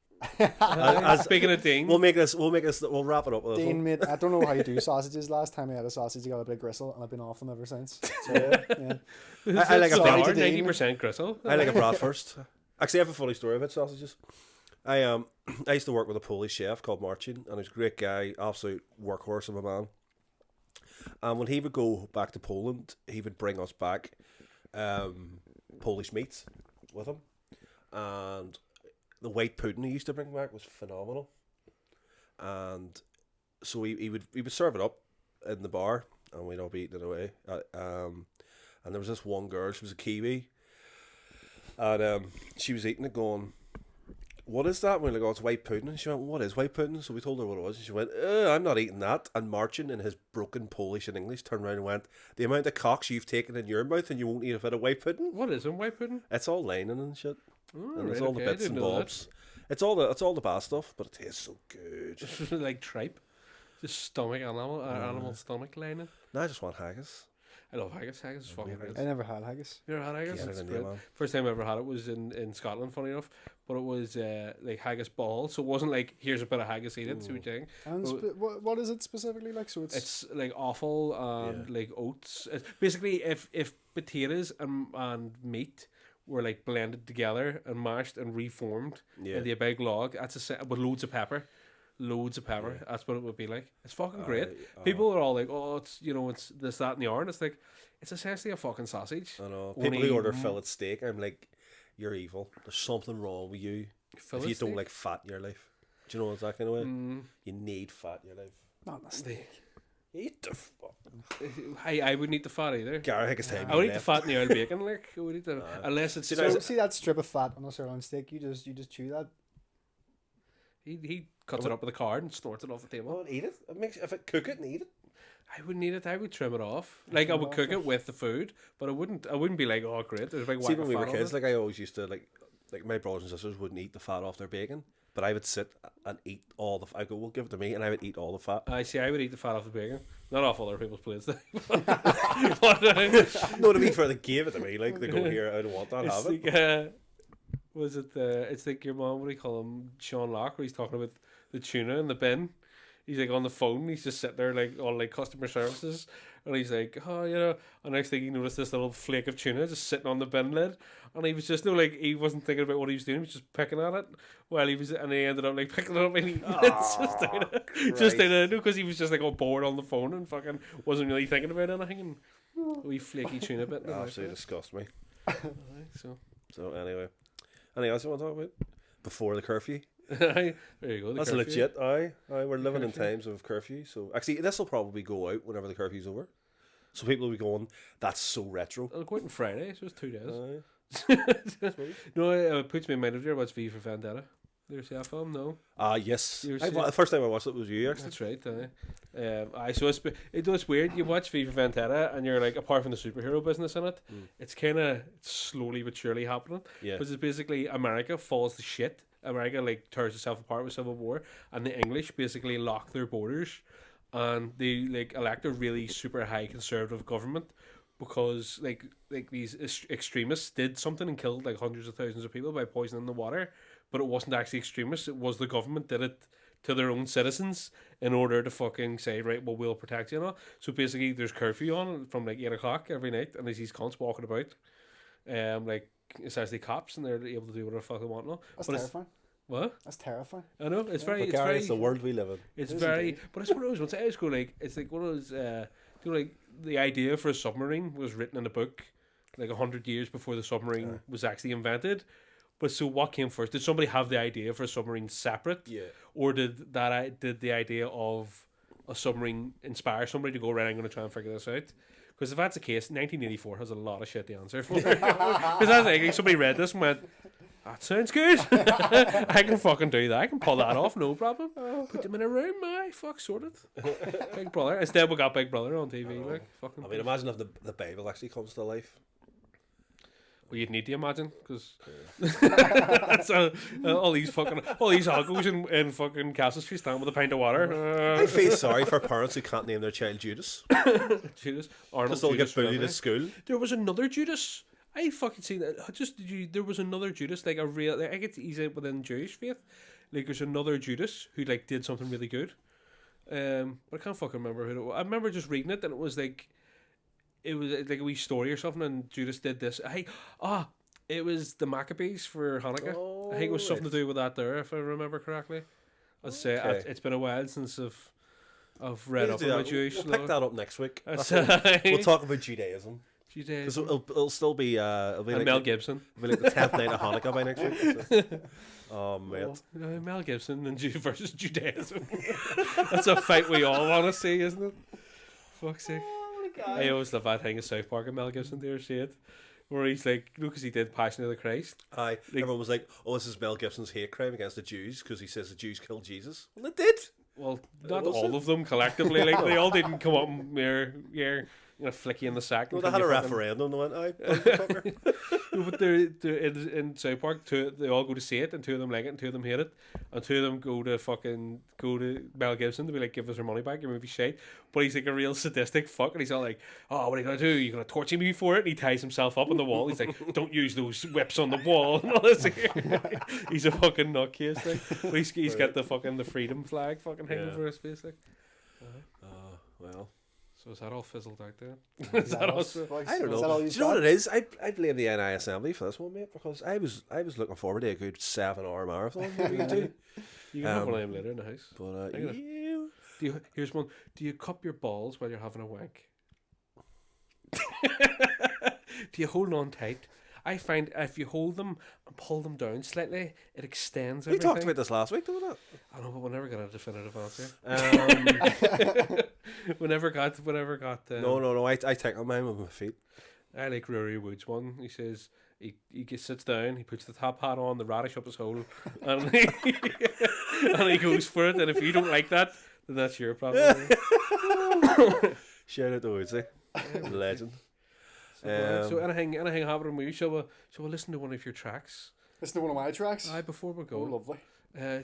[SPEAKER 4] Speaking of Dean,
[SPEAKER 5] We'll wrap it up with this
[SPEAKER 3] Dean,
[SPEAKER 5] one.
[SPEAKER 3] mate, I don't know how you do sausages. Last time I had a sausage, I got a bit of gristle, and I've been off them ever since. So, yeah.
[SPEAKER 5] I like a
[SPEAKER 3] Sorry
[SPEAKER 5] Brad.
[SPEAKER 3] to Dean.
[SPEAKER 4] 90% gristle.
[SPEAKER 5] I like a Bratwurst. Actually, I have a funny story about sausages. I used to work with a Polish chef called Marcin, and he's a great guy, absolute workhorse of a man. And when he would go back to Poland, he would bring us back Polish meats with him. And the white pudding he used to bring back was phenomenal. And so he would serve it up in the bar, and we'd all be eating it away. And there was this one girl, she was a Kiwi, and she was eating it going, "What is that?" And we were like, "Oh, it's white pudding." And she went, "What is white pudding?" So we told her what it was, and she went, "I'm not eating that." And Marcin, in his broken Polish and English, turned around and went, "The amount of cocks you've taken in your mouth and you won't eat a bit of white pudding?"
[SPEAKER 4] What is in white pudding?
[SPEAKER 5] It's all lining and shit.
[SPEAKER 4] Oh,
[SPEAKER 5] And it's
[SPEAKER 4] right,
[SPEAKER 5] all the
[SPEAKER 4] okay, I
[SPEAKER 5] bits and
[SPEAKER 4] didn't know that.
[SPEAKER 5] bobs. It's all the bad stuff, but it tastes so good.
[SPEAKER 4] Like tripe. Just stomach, animal stomach lining.
[SPEAKER 5] Now I just want haggis.
[SPEAKER 4] I love haggis. Haggis is fucking good.
[SPEAKER 3] I never had haggis.
[SPEAKER 4] You ever had haggis?
[SPEAKER 5] Get it
[SPEAKER 4] It's
[SPEAKER 5] in
[SPEAKER 4] great.
[SPEAKER 5] there, man.
[SPEAKER 4] First time I ever had it was in Scotland, funny enough. But it was like haggis ball. So it wasn't like, here's a bit of haggis, eat it, see what you think.
[SPEAKER 3] And what is it specifically like? So
[SPEAKER 4] It's like offal and like oats. It's basically, if potatoes and meat were like blended together and mashed and reformed into a big log, with loads of pepper. That's what it would be like. It's fucking great. People are all like, "Oh, it's it's this, that, and the other." And it's like, it's essentially a fucking sausage.
[SPEAKER 5] I know. People who order fillet steak, I'm like, you're evil. There's something wrong with you if you don't like fat in your life. Do you know it's that kind of way? You need fat in your life.
[SPEAKER 3] not a steak.
[SPEAKER 5] Eat the fuck.
[SPEAKER 4] I wouldn't eat the fat either.
[SPEAKER 5] Gary, I think it's time.
[SPEAKER 4] I would eat the fat in the oil bacon, like I would eat the unless it's
[SPEAKER 3] See that strip of fat on a sirloin steak? You just chew that.
[SPEAKER 4] he cuts it up with a card and snorts it off the table.
[SPEAKER 5] Well, eat it. Cook it and eat it.
[SPEAKER 4] I wouldn't eat it. I would trim it off. Like I would cook it with the food, but I wouldn't be like, oh great, there's a big whack
[SPEAKER 5] See,
[SPEAKER 4] of
[SPEAKER 5] when we
[SPEAKER 4] fat
[SPEAKER 5] were
[SPEAKER 4] on
[SPEAKER 5] kids,
[SPEAKER 4] it.
[SPEAKER 5] like I always used to like my brothers and sisters wouldn't eat the fat off their bacon, but I would sit and eat all the. I go, well, give it to me, and I would eat all the fat.
[SPEAKER 4] I see. I would eat the fat off the bacon, not off other people's plates. But,
[SPEAKER 5] No, to be fair, they gave it to me. Like they go here, I don't want that.
[SPEAKER 4] it's
[SPEAKER 5] Have it.
[SPEAKER 4] like, was it it's like your mom? What do you call him? Sean Locke, where he's talking about the tuna in the bin. He's like on the phone. He's just sitting there like on like customer services, and he's like, oh, And next thing he noticed this little flake of tuna just sitting on the bin lid, and he was just he wasn't thinking about what he was doing. He was just picking at it while he was, and he ended up like picking it up and eating it just out of because he was just like all bored on the phone and fucking wasn't really thinking about anything. And a wee flaky tuna bit.
[SPEAKER 5] Absolutely disgust me.
[SPEAKER 4] So
[SPEAKER 5] anyway, anything else you want to talk about before the curfew?
[SPEAKER 4] there you go.
[SPEAKER 5] That's
[SPEAKER 4] curfew.
[SPEAKER 5] legit. Aye, we're living in times of curfew. So actually, this will probably go out whenever the curfew's over. So people will be going, "That's so retro."
[SPEAKER 4] I'll go out on Friday, so it's 2 days.
[SPEAKER 5] Aye.
[SPEAKER 4] No, it puts me in mind of your watch V for Vendetta. Did you see that film? No.
[SPEAKER 5] Yes.
[SPEAKER 4] You were
[SPEAKER 5] The first time I watched it was you, actually.
[SPEAKER 4] That's right. So it's weird. You watch V for Vendetta and you're like, apart from the superhero business in it, it's kind of slowly but surely happening.
[SPEAKER 5] Yeah.
[SPEAKER 4] Because it's basically America falls to shit. America like tears itself apart with Civil War, and the English basically lock their borders, and they like elect a really super high conservative government because like these extremists did something and killed like hundreds of thousands of people by poisoning the water, but it wasn't actually extremists. It was the government did it to their own citizens in order to fucking say, right, well, we'll protect you, So basically, there's curfew on from like 8 o'clock every night, and there's these cunts walking about, like essentially cops, and they're able to do whatever the fuck they want.
[SPEAKER 3] That's
[SPEAKER 4] But
[SPEAKER 3] terrifying.
[SPEAKER 4] What?
[SPEAKER 3] That's terrifying.
[SPEAKER 4] I know it's very,
[SPEAKER 5] But
[SPEAKER 4] it's
[SPEAKER 5] Gary,
[SPEAKER 4] very,
[SPEAKER 5] it's the world we live in.
[SPEAKER 4] it's
[SPEAKER 3] It is
[SPEAKER 4] very,
[SPEAKER 3] indeed.
[SPEAKER 4] but it's one of those ones. I always go like, it's like one of those, like the idea for a submarine was written in a book, like 100 years before the submarine was actually invented. But so what came first? Did somebody have the idea for a submarine separate?
[SPEAKER 5] Yeah.
[SPEAKER 4] Or did the idea of a submarine inspire somebody to go, right, I'm going to try and figure this out? Because if that's the case, 1984 has a lot of shit to answer for. Because that's like somebody read this and went, that sounds good. I can fucking do that. I can pull that off, no problem. Put them in a room, fuck, sorted. Big Brother. Instead, we got Big Brother on TV. Like, fucking.
[SPEAKER 5] I mean, imagine if the Bible actually comes to life.
[SPEAKER 4] Well, you'd need to imagine, because all these hoggos in fucking Castle Street stand with a pint of water.
[SPEAKER 5] I feel sorry for parents who can't name their child Judas
[SPEAKER 4] Judas. Arnold
[SPEAKER 5] because they'll
[SPEAKER 4] Judas,
[SPEAKER 5] get bullied
[SPEAKER 4] whatever.
[SPEAKER 5] at school.
[SPEAKER 4] There was another Judas. I fucking seen that. There was another Judas, like a real. Like, I get he's within Jewish faith. like there's another Judas who like did something really good. But I can't fucking remember who it was. I remember just reading it and it was like a wee story or something, and Judas did this. It was the Maccabees for Hanukkah.
[SPEAKER 5] Oh,
[SPEAKER 4] I think it was something
[SPEAKER 5] right.
[SPEAKER 4] to do with that there, if I remember correctly. I'd say it's been a while since I've read up on my Jewish
[SPEAKER 5] We'll
[SPEAKER 4] law.
[SPEAKER 5] pick that up next week.
[SPEAKER 4] That's
[SPEAKER 5] We'll talk about Judaism. Because
[SPEAKER 4] Judaism.
[SPEAKER 5] it'll still be it'll be
[SPEAKER 4] And
[SPEAKER 5] like
[SPEAKER 4] Mel Gibson.
[SPEAKER 5] It'll be like the 10th night of Hanukkah by next week. So. Oh mate.
[SPEAKER 4] Mel Gibson and versus Judaism. That's a fight we all want to see, isn't it? Fuck's sake. I always love that thing of South Park and Mel Gibson. Do you ever see it? Where he's like, because he did Passion of the Christ.
[SPEAKER 5] Everyone was like, "Oh, this is Mel Gibson's hate crime against the Jews because he says the Jews killed Jesus." Well, it did.
[SPEAKER 4] Well, not
[SPEAKER 5] Was
[SPEAKER 4] all
[SPEAKER 5] it?
[SPEAKER 4] of them collectively. Like they all didn't come up and you're gonna flick you in the sack.
[SPEAKER 5] Well,
[SPEAKER 4] and
[SPEAKER 5] they had a
[SPEAKER 4] fucking-
[SPEAKER 5] referendum. They went, "Aye, motherfucker."
[SPEAKER 4] No, but they're in South Park, they all go to see it, and two of them like it, and two of them hate it, and two of them go to Mel Gibson to be like, give us our money back, your movie shite. But he's like a real sadistic fuck, and he's all like, oh, what are you gonna do? You're gonna torture me for it? And he ties himself up on the wall. He's like, don't use those whips on the wall. And all this. He's a fucking nutcase. Like, but he's got the freedom flag fucking hanging over his face. Like,
[SPEAKER 5] Well.
[SPEAKER 4] so is that all fizzled out there? Is that also?
[SPEAKER 5] I don't
[SPEAKER 3] Is that
[SPEAKER 5] know.
[SPEAKER 3] all
[SPEAKER 5] Do
[SPEAKER 3] you've
[SPEAKER 5] you know
[SPEAKER 3] got?
[SPEAKER 5] what it is? I blame the NI Assembly for this one, mate, because I was looking forward to a good 7-hour marathon that we could do.
[SPEAKER 4] You can have one of them later in the house.
[SPEAKER 5] But
[SPEAKER 4] Hang on. Here's one. Do you cup your balls while you're having a wank? Do you hold on tight? I find if you hold them and pull them down slightly, it extends
[SPEAKER 5] we
[SPEAKER 4] everything.
[SPEAKER 5] talked about this last week, didn't we?
[SPEAKER 4] I know, but we never got a definitive answer.
[SPEAKER 5] Um,
[SPEAKER 4] we never got.
[SPEAKER 5] no. I take on mine with my feet.
[SPEAKER 4] I like Rory Wood's one. He says he sits down, he puts the top hat on, the radish up his hole, and and he goes for it. And if you don't like that, then that's your problem.
[SPEAKER 5] Shout out to Woodsy, legend.
[SPEAKER 4] So anything happening with you? Shall we listen to one of your tracks?
[SPEAKER 3] Listen to one of my tracks.
[SPEAKER 4] Aye, before we
[SPEAKER 3] Oh,
[SPEAKER 4] go.
[SPEAKER 3] lovely.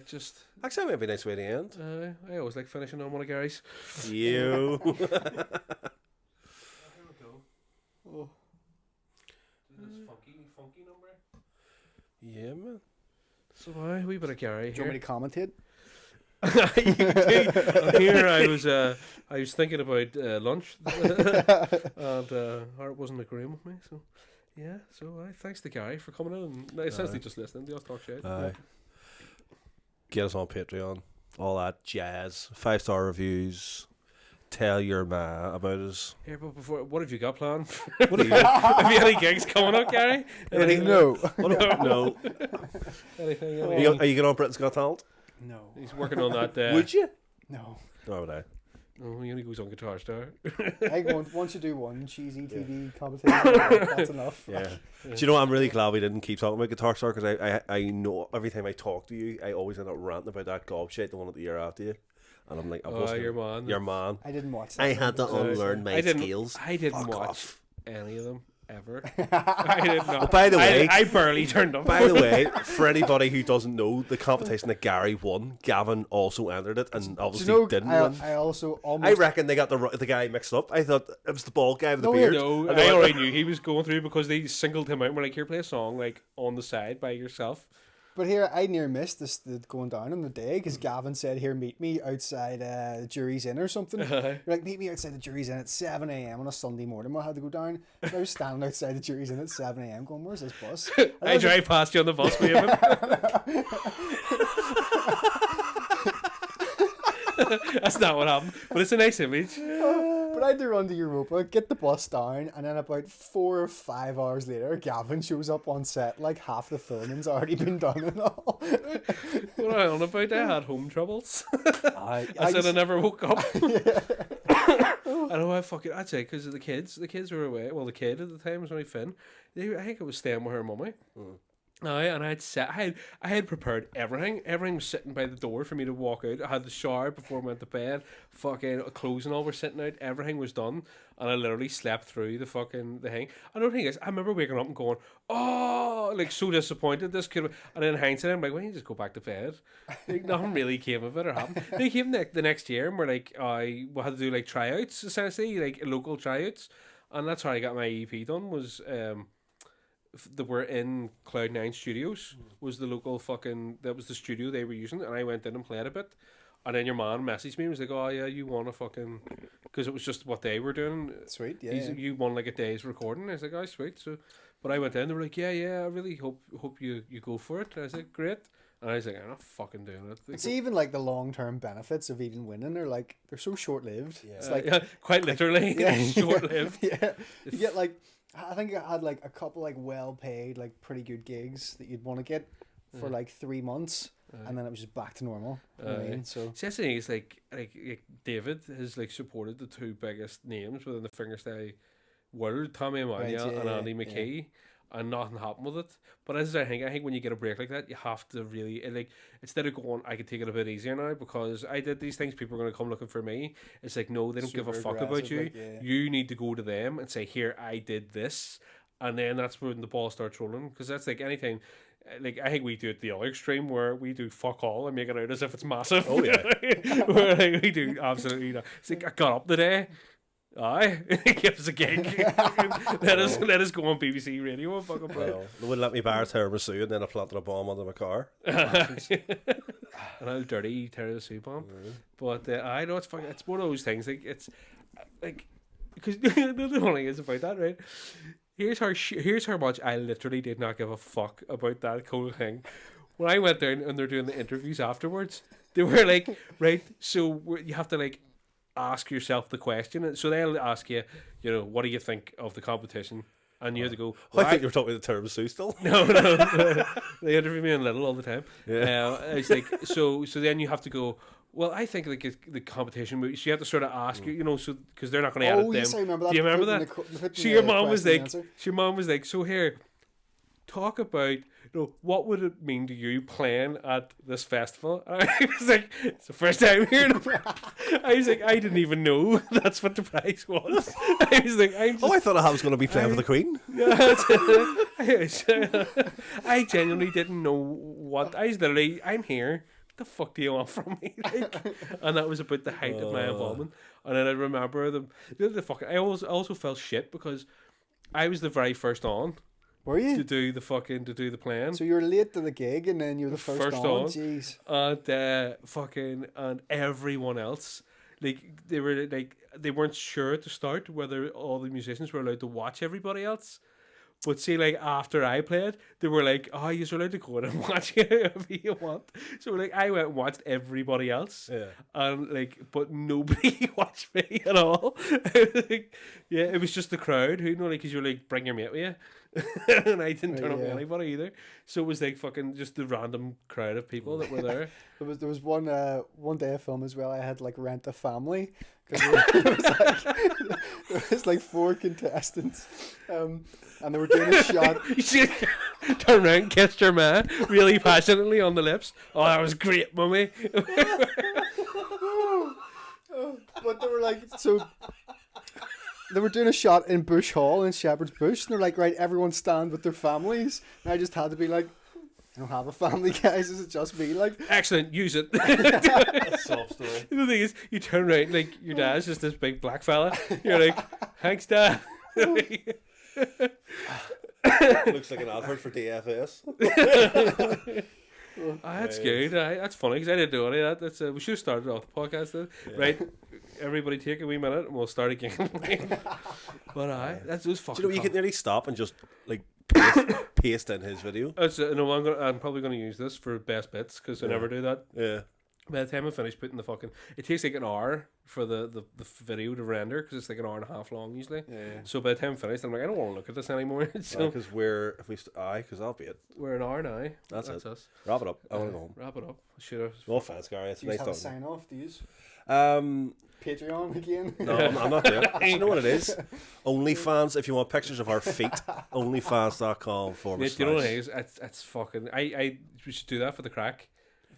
[SPEAKER 4] Just
[SPEAKER 5] Actually, that might be a nice way to end.
[SPEAKER 4] I always like finishing on one of Gary's.
[SPEAKER 5] You.
[SPEAKER 4] Here we go.
[SPEAKER 3] Oh.
[SPEAKER 4] This funky number.
[SPEAKER 5] Yeah, man.
[SPEAKER 4] So a wee bit of Gary
[SPEAKER 3] Do you want me
[SPEAKER 4] here.
[SPEAKER 3] to commentate?
[SPEAKER 4] Here I was thinking about lunch, and Art wasn't agreeing with me. So yeah, thanks to Gary for coming in and essentially just listening to us talk shit.
[SPEAKER 5] Get us on Patreon. All that jazz. 5-star reviews. Tell your ma about us.
[SPEAKER 4] Here, but before, what have you got planned? Have you any gigs coming up, Gary? Anything?
[SPEAKER 3] No.
[SPEAKER 5] No.
[SPEAKER 4] Anything?
[SPEAKER 5] Are you going on Britain's Got Talent?
[SPEAKER 3] No.
[SPEAKER 4] He's working on that.
[SPEAKER 5] Would you?
[SPEAKER 3] No.
[SPEAKER 5] No, would I?
[SPEAKER 4] Oh, he only goes on Guitar Star.
[SPEAKER 3] I go once you do one cheesy TV competition, that's enough.
[SPEAKER 5] Yeah. Do you know what? I'm really glad we didn't keep talking about Guitar Star because I know every time I talk to you, I always end up ranting about that gob shit, the one at the year after you. And I'm like,
[SPEAKER 4] Your man.
[SPEAKER 5] Your man.
[SPEAKER 3] I didn't watch that.
[SPEAKER 5] I had to unlearn my skills.
[SPEAKER 4] I didn't
[SPEAKER 5] Fuck
[SPEAKER 4] watch
[SPEAKER 5] off.
[SPEAKER 4] any of them ever. I did not.
[SPEAKER 5] By the way,
[SPEAKER 4] I barely turned up.
[SPEAKER 5] By the way, for anybody who doesn't know, the competition that Gary won, Gavin also entered it and obviously
[SPEAKER 3] Do you know,
[SPEAKER 5] didn't win.
[SPEAKER 3] I also almost.
[SPEAKER 5] I reckon they got the guy mixed up. I thought it was the bald guy with the
[SPEAKER 3] No,
[SPEAKER 5] beard.
[SPEAKER 4] No,
[SPEAKER 5] And they
[SPEAKER 4] I
[SPEAKER 5] went,
[SPEAKER 4] already knew he was going through because they singled him out and were like, here, play a song like on the side by yourself.
[SPEAKER 3] But here, I near missed this the going down on the day because Gavin said, "Here, meet me outside the Jury's Inn or something." You're like, "Meet me outside the Jury's Inn at 7 a.m. on a Sunday morning." I had to go down. So I was standing outside the Jury's Inn at 7 a.m. going, "Where's this bus?"
[SPEAKER 4] I drive past you on the bus, Raven. That's not what happened, but it's a nice image.
[SPEAKER 3] But I had to run to Europa, get the bus down, and then about 4 or 5 hours later, Gavin shows up on set like half the filming's already been done and all.
[SPEAKER 4] What am I on about? I had home troubles.
[SPEAKER 3] I
[SPEAKER 4] I never woke up. I know I'd say because the kids were away. Well, the kid at the time was only Finn. I think it was staying with her mummy. Aye, and I had prepared everything. Everything was sitting by the door for me to walk out. I had the shower before I went to bed. Fucking clothes and all were sitting out. Everything was done, and I literally slept through the thing. And the thing is, I remember waking up and going, "Oh," like so disappointed. This could. And then in hindsight, I'm like, "Why don't you just go back to bed?" Like nothing really came of it or happened. They came the next year, and we're like, we had to do like tryouts essentially, like local tryouts, and that's how I got my EP done. Was that were in Cloud9 Studios was the local fucking, that was the studio they were using, and I went in and played a bit. And then your man messaged me and was like, "Oh yeah, you want to fucking," because it was just what they were doing.
[SPEAKER 3] Sweet, yeah.
[SPEAKER 4] You won like a day's recording. I was like, "Oh sweet." So, but I went in. They were like, "Yeah, I really hope you go for it." And I was like, "Great." And I was like, "I'm not fucking doing it." Like,
[SPEAKER 3] It's even like the long-term benefits of even winning are like they're so short-lived.
[SPEAKER 5] Yeah.
[SPEAKER 3] It's like
[SPEAKER 4] yeah, quite literally, short-lived.
[SPEAKER 3] Yeah, you get like I think I had like a couple like well-paid like pretty good gigs that you'd want to get for like 3 months, and then it was just back to normal. You know what I mean? So
[SPEAKER 4] See, that's the thing is like David has like supported the two biggest names within the fingerstyle world, Tommy Emmanuel and Andy McKee, and nothing happened with it. But as I think when you get a break like that, you have to really like, instead of going, I can take it a bit easier now because I did these things, people are going to come looking for me. It's like, no, they don't give a
[SPEAKER 3] Super
[SPEAKER 4] fuck about you.
[SPEAKER 3] aggressive, like,
[SPEAKER 4] You need to go to them and say, here, I did this, and then that's when the ball starts rolling. Because that's like anything. Like, I think we do it the other extreme where we do fuck all and make it out as if it's massive.
[SPEAKER 5] Oh, yeah.
[SPEAKER 4] Where like, we do absolutely not. It's like, I got up today. Aye, give us a gig. let us go on BBC Radio and fucking play.
[SPEAKER 5] Well, they wouldn't let me buy a tiramisu, and then I planted a bomb under my car.
[SPEAKER 4] An old dirty tiramisu bomb. But I know it's fucking. It's one of those things. Like it's like because the funny thing is about that, right? Here's how much I literally did not give a fuck about that whole thing. When I went down and they're doing the interviews afterwards, they were like, right, so you have to like ask yourself the question. So they'll ask you, you know, what do you think of the competition? And you have to go,
[SPEAKER 5] I think you were talking about the tiramisu still.
[SPEAKER 4] No. They interview me in Little all the time. Yeah. It's like, so then you have to go, well, I think like the competition movie, so you have to sort of ask you know, so because they're not going to edit them.
[SPEAKER 3] yes, I remember that.
[SPEAKER 4] Do you remember that? So your mom was like, so here, talk about, you know, what would it mean to you playing at this festival? And I was like, it's the first time hearing of it. I was like, I didn't even know that's what the prize was. I was like,
[SPEAKER 5] I thought I was going to be playing for the Queen.
[SPEAKER 4] I genuinely didn't know what. I was literally, I'm here. What the fuck do you want from me? Like, and that was about the height of my involvement. And then I remember the fucking. I also felt shit because I was the very first on.
[SPEAKER 3] Were you?
[SPEAKER 4] To do the playing.
[SPEAKER 3] So you were late to the gig and then you were the first on. Jeez.
[SPEAKER 4] And everyone else, like they weren't sure at the start whether all the musicians were allowed to watch everybody else. But see, like after I played, they were like, "Oh, you're allowed to go in and watch whoever you want." So like, I went and watched everybody else, and like, but nobody watched me at all. Like, yeah, it was just the crowd who, you know, like, because you're like, bring your mate with you, and I didn't turn up with anybody either. So it was like fucking just the random crowd of people that were there.
[SPEAKER 3] There was one day of film as well. I had like rent a family because there was like 4 contestants, and they were doing a shot.
[SPEAKER 4] You see, turn around, kissed your man really passionately on the lips. Oh, that was great, mummy.
[SPEAKER 3] But they were like, so they were doing a shot in Bush Hall in Shepherd's Bush, and they're like, right, everyone stand with their families. And I just had to be like, I don't have a family, guys. Is it just me? Like,
[SPEAKER 4] excellent, use it.
[SPEAKER 5] Soft story.
[SPEAKER 4] The thing is, you turn around, like your dad's just this big black fella. You're like, thanks, Dad.
[SPEAKER 5] Looks like an advert for DFS.
[SPEAKER 4] That's good. That's funny because I didn't do any of that. That's we should have started off the podcast then. Yeah. Right, everybody take a wee minute and we'll start again. But that was fucking.
[SPEAKER 5] Do you know you could nearly stop and just like paste in his video?
[SPEAKER 4] No, I'm probably going to use this for best bits because I never do that.
[SPEAKER 5] Yeah.
[SPEAKER 4] By the time I finish putting the fucking, it takes like an hour for the video to render because it's like an hour and a half long usually. Yeah. So by the time I finish, I'm like, I don't want to look at this anymore. So
[SPEAKER 5] because because that'll be it.
[SPEAKER 4] We're an hour now.
[SPEAKER 5] That's it.
[SPEAKER 4] Us.
[SPEAKER 5] Wrap it up. I want to go home.
[SPEAKER 4] Wrap it up. Should have.
[SPEAKER 5] No offense, Gary. It's
[SPEAKER 3] do you
[SPEAKER 5] nice
[SPEAKER 3] have a
[SPEAKER 5] talking.
[SPEAKER 3] sign off? Do you? Patreon again?
[SPEAKER 5] No, I'm not doing it. You know what it is? OnlyFans. If you want pictures of our feet, OnlyFans.com/.
[SPEAKER 4] Mate, you know what it is? It's fucking. We should do that for the crack.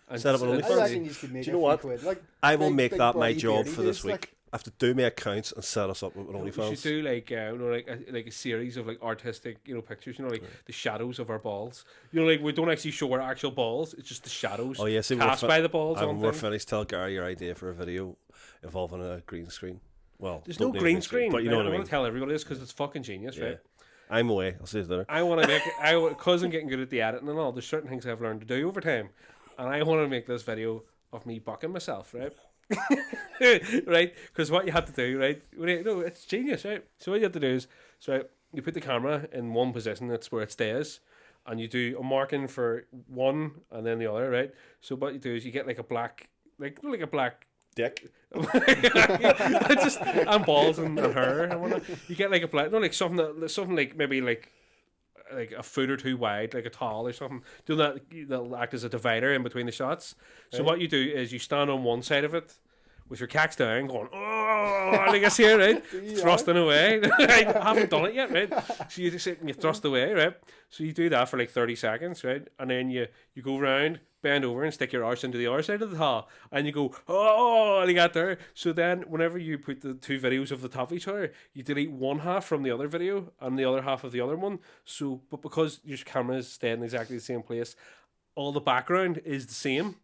[SPEAKER 4] And
[SPEAKER 5] set up an
[SPEAKER 3] I
[SPEAKER 5] OnlyFans.
[SPEAKER 3] reckon you could make
[SPEAKER 5] do you know what?
[SPEAKER 3] Quid. Like,
[SPEAKER 5] I will
[SPEAKER 3] big,
[SPEAKER 5] make
[SPEAKER 3] big
[SPEAKER 5] that my
[SPEAKER 3] bloody
[SPEAKER 5] job
[SPEAKER 3] beardy
[SPEAKER 5] for this
[SPEAKER 3] dudes,
[SPEAKER 5] week.
[SPEAKER 3] like,
[SPEAKER 5] I have to do my accounts and set us up with
[SPEAKER 4] We
[SPEAKER 5] OnlyFans.
[SPEAKER 4] should do like like a series of like artistic pictures. You know, like the shadows of our balls. You know, like we don't actually show our actual balls. It's just the shadows.
[SPEAKER 5] Oh yes,
[SPEAKER 4] cast by the balls.
[SPEAKER 5] When we're finished, tell Gary your idea for a video involving a green screen. Well,
[SPEAKER 4] there's no green screen,
[SPEAKER 5] but you know what I
[SPEAKER 4] I'm
[SPEAKER 5] mean.
[SPEAKER 4] going to tell everybody this because it's fucking genius, right?
[SPEAKER 5] I'm away. I'll see you later.
[SPEAKER 4] I want to make because I'm getting good at the editing and all. There's certain things I've learned to do over time, and I want to make this video of me bucking myself, right? Right? Because what you have to do, right? No, it's genius, right? So what you have to do is, you put the camera in one position. That's where it stays, and you do a marking for one and then the other, right? So what you do is you get like a black, like a black.
[SPEAKER 5] Dick.
[SPEAKER 4] And balls and hair and whatnot. You get like a black, no, like something like maybe like a foot or two wide, like a towel or something. Do that'll act as a divider in between the shots. So what you do is you stand on one side of it with your cacks down, going like this here, right? Thrusting away. I haven't done it yet, right? So you just sit and you thrust away, right? So you do that for like 30 seconds, right? And then you go round, bend over and stick your arse into the other side of the towel, and you go, and you got there. So then whenever you put the two videos of the top of each other, you delete one half from the other video and the other half of the other one. So, but because your camera is staying in exactly the same place, all the background is the same.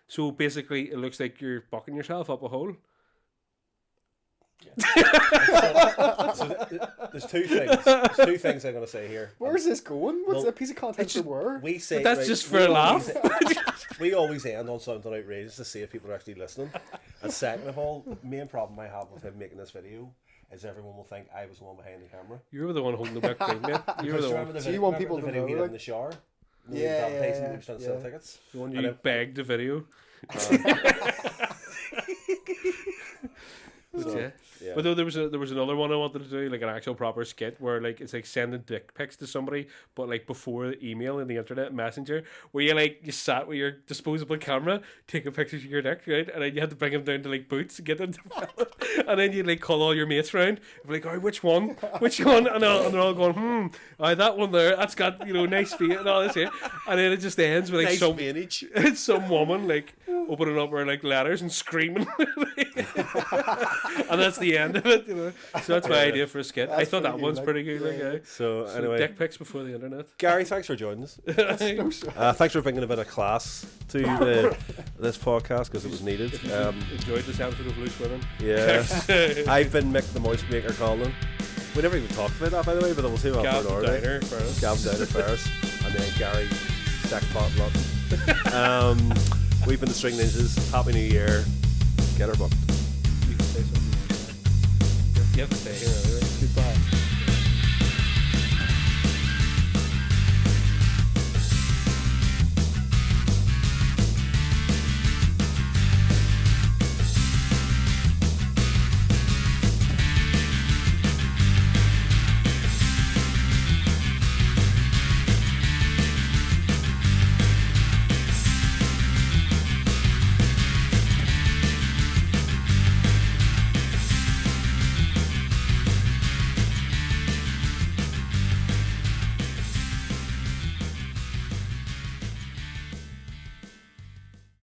[SPEAKER 4] So basically it looks like you're bucking yourself up a hole.
[SPEAKER 5] So there's two things. There's two things I'm going to say here.
[SPEAKER 3] Where's this going? What's
[SPEAKER 5] Well,
[SPEAKER 3] a piece of content for where?
[SPEAKER 5] We say
[SPEAKER 4] But that's just for a laugh.
[SPEAKER 5] We always end on something outrageous to see if people are actually listening. And second of all, the main problem I have with him making this video is everyone will think I was the one behind the camera.
[SPEAKER 4] You were the one holding the back thing, mate. You were the one.
[SPEAKER 3] So you want people to
[SPEAKER 5] video
[SPEAKER 3] know,
[SPEAKER 5] he did
[SPEAKER 3] like-
[SPEAKER 5] in the shower?
[SPEAKER 3] Yeah,
[SPEAKER 5] He was trying to sell
[SPEAKER 3] yeah.
[SPEAKER 5] tickets.
[SPEAKER 4] The one
[SPEAKER 5] And
[SPEAKER 4] you
[SPEAKER 5] then-
[SPEAKER 4] begged the video.
[SPEAKER 5] So,
[SPEAKER 4] Yeah. But though there was another one I wanted to do, like an actual proper skit where like it's like sending dick pics to somebody, but like before the email and the internet messenger, where you sat with your disposable camera taking pictures of your dick, right? And then you had to bring them down to like Boots to get them developed. And then you'd like call all your mates round, and be like, "Oh, which one? Which one?" And they're all going, that one there, that's got nice feet and all this here. And then it just ends with like
[SPEAKER 5] nice
[SPEAKER 4] some
[SPEAKER 5] manage.
[SPEAKER 4] it's some woman like opening up her like letters and screaming. And that's the end of it, So that's my idea for a skit. I
[SPEAKER 3] That's
[SPEAKER 4] thought that
[SPEAKER 3] pretty
[SPEAKER 4] one's
[SPEAKER 3] good,
[SPEAKER 4] pretty good.
[SPEAKER 3] like,
[SPEAKER 4] Like,
[SPEAKER 5] So,
[SPEAKER 4] so
[SPEAKER 5] anyway,
[SPEAKER 4] dick pics before the internet.
[SPEAKER 5] Gary, thanks for joining us.
[SPEAKER 3] No, sure.
[SPEAKER 5] Thanks for bringing a bit of class to this podcast because it was needed.
[SPEAKER 4] Enjoyed this episode of Loose Women.
[SPEAKER 5] Yeah, I've been Mick the Moist Maker Colin. We never even talked about that, by the way, but we'll see what
[SPEAKER 4] Gav
[SPEAKER 5] happened
[SPEAKER 4] the
[SPEAKER 5] order.
[SPEAKER 4] Diner first.
[SPEAKER 5] Gavin down at Ferris, and then Gary Stackpot Lutton. We've been the String Ninjas. Happy New Year. Get her booked.
[SPEAKER 4] You can say something. You have to stay here anyway.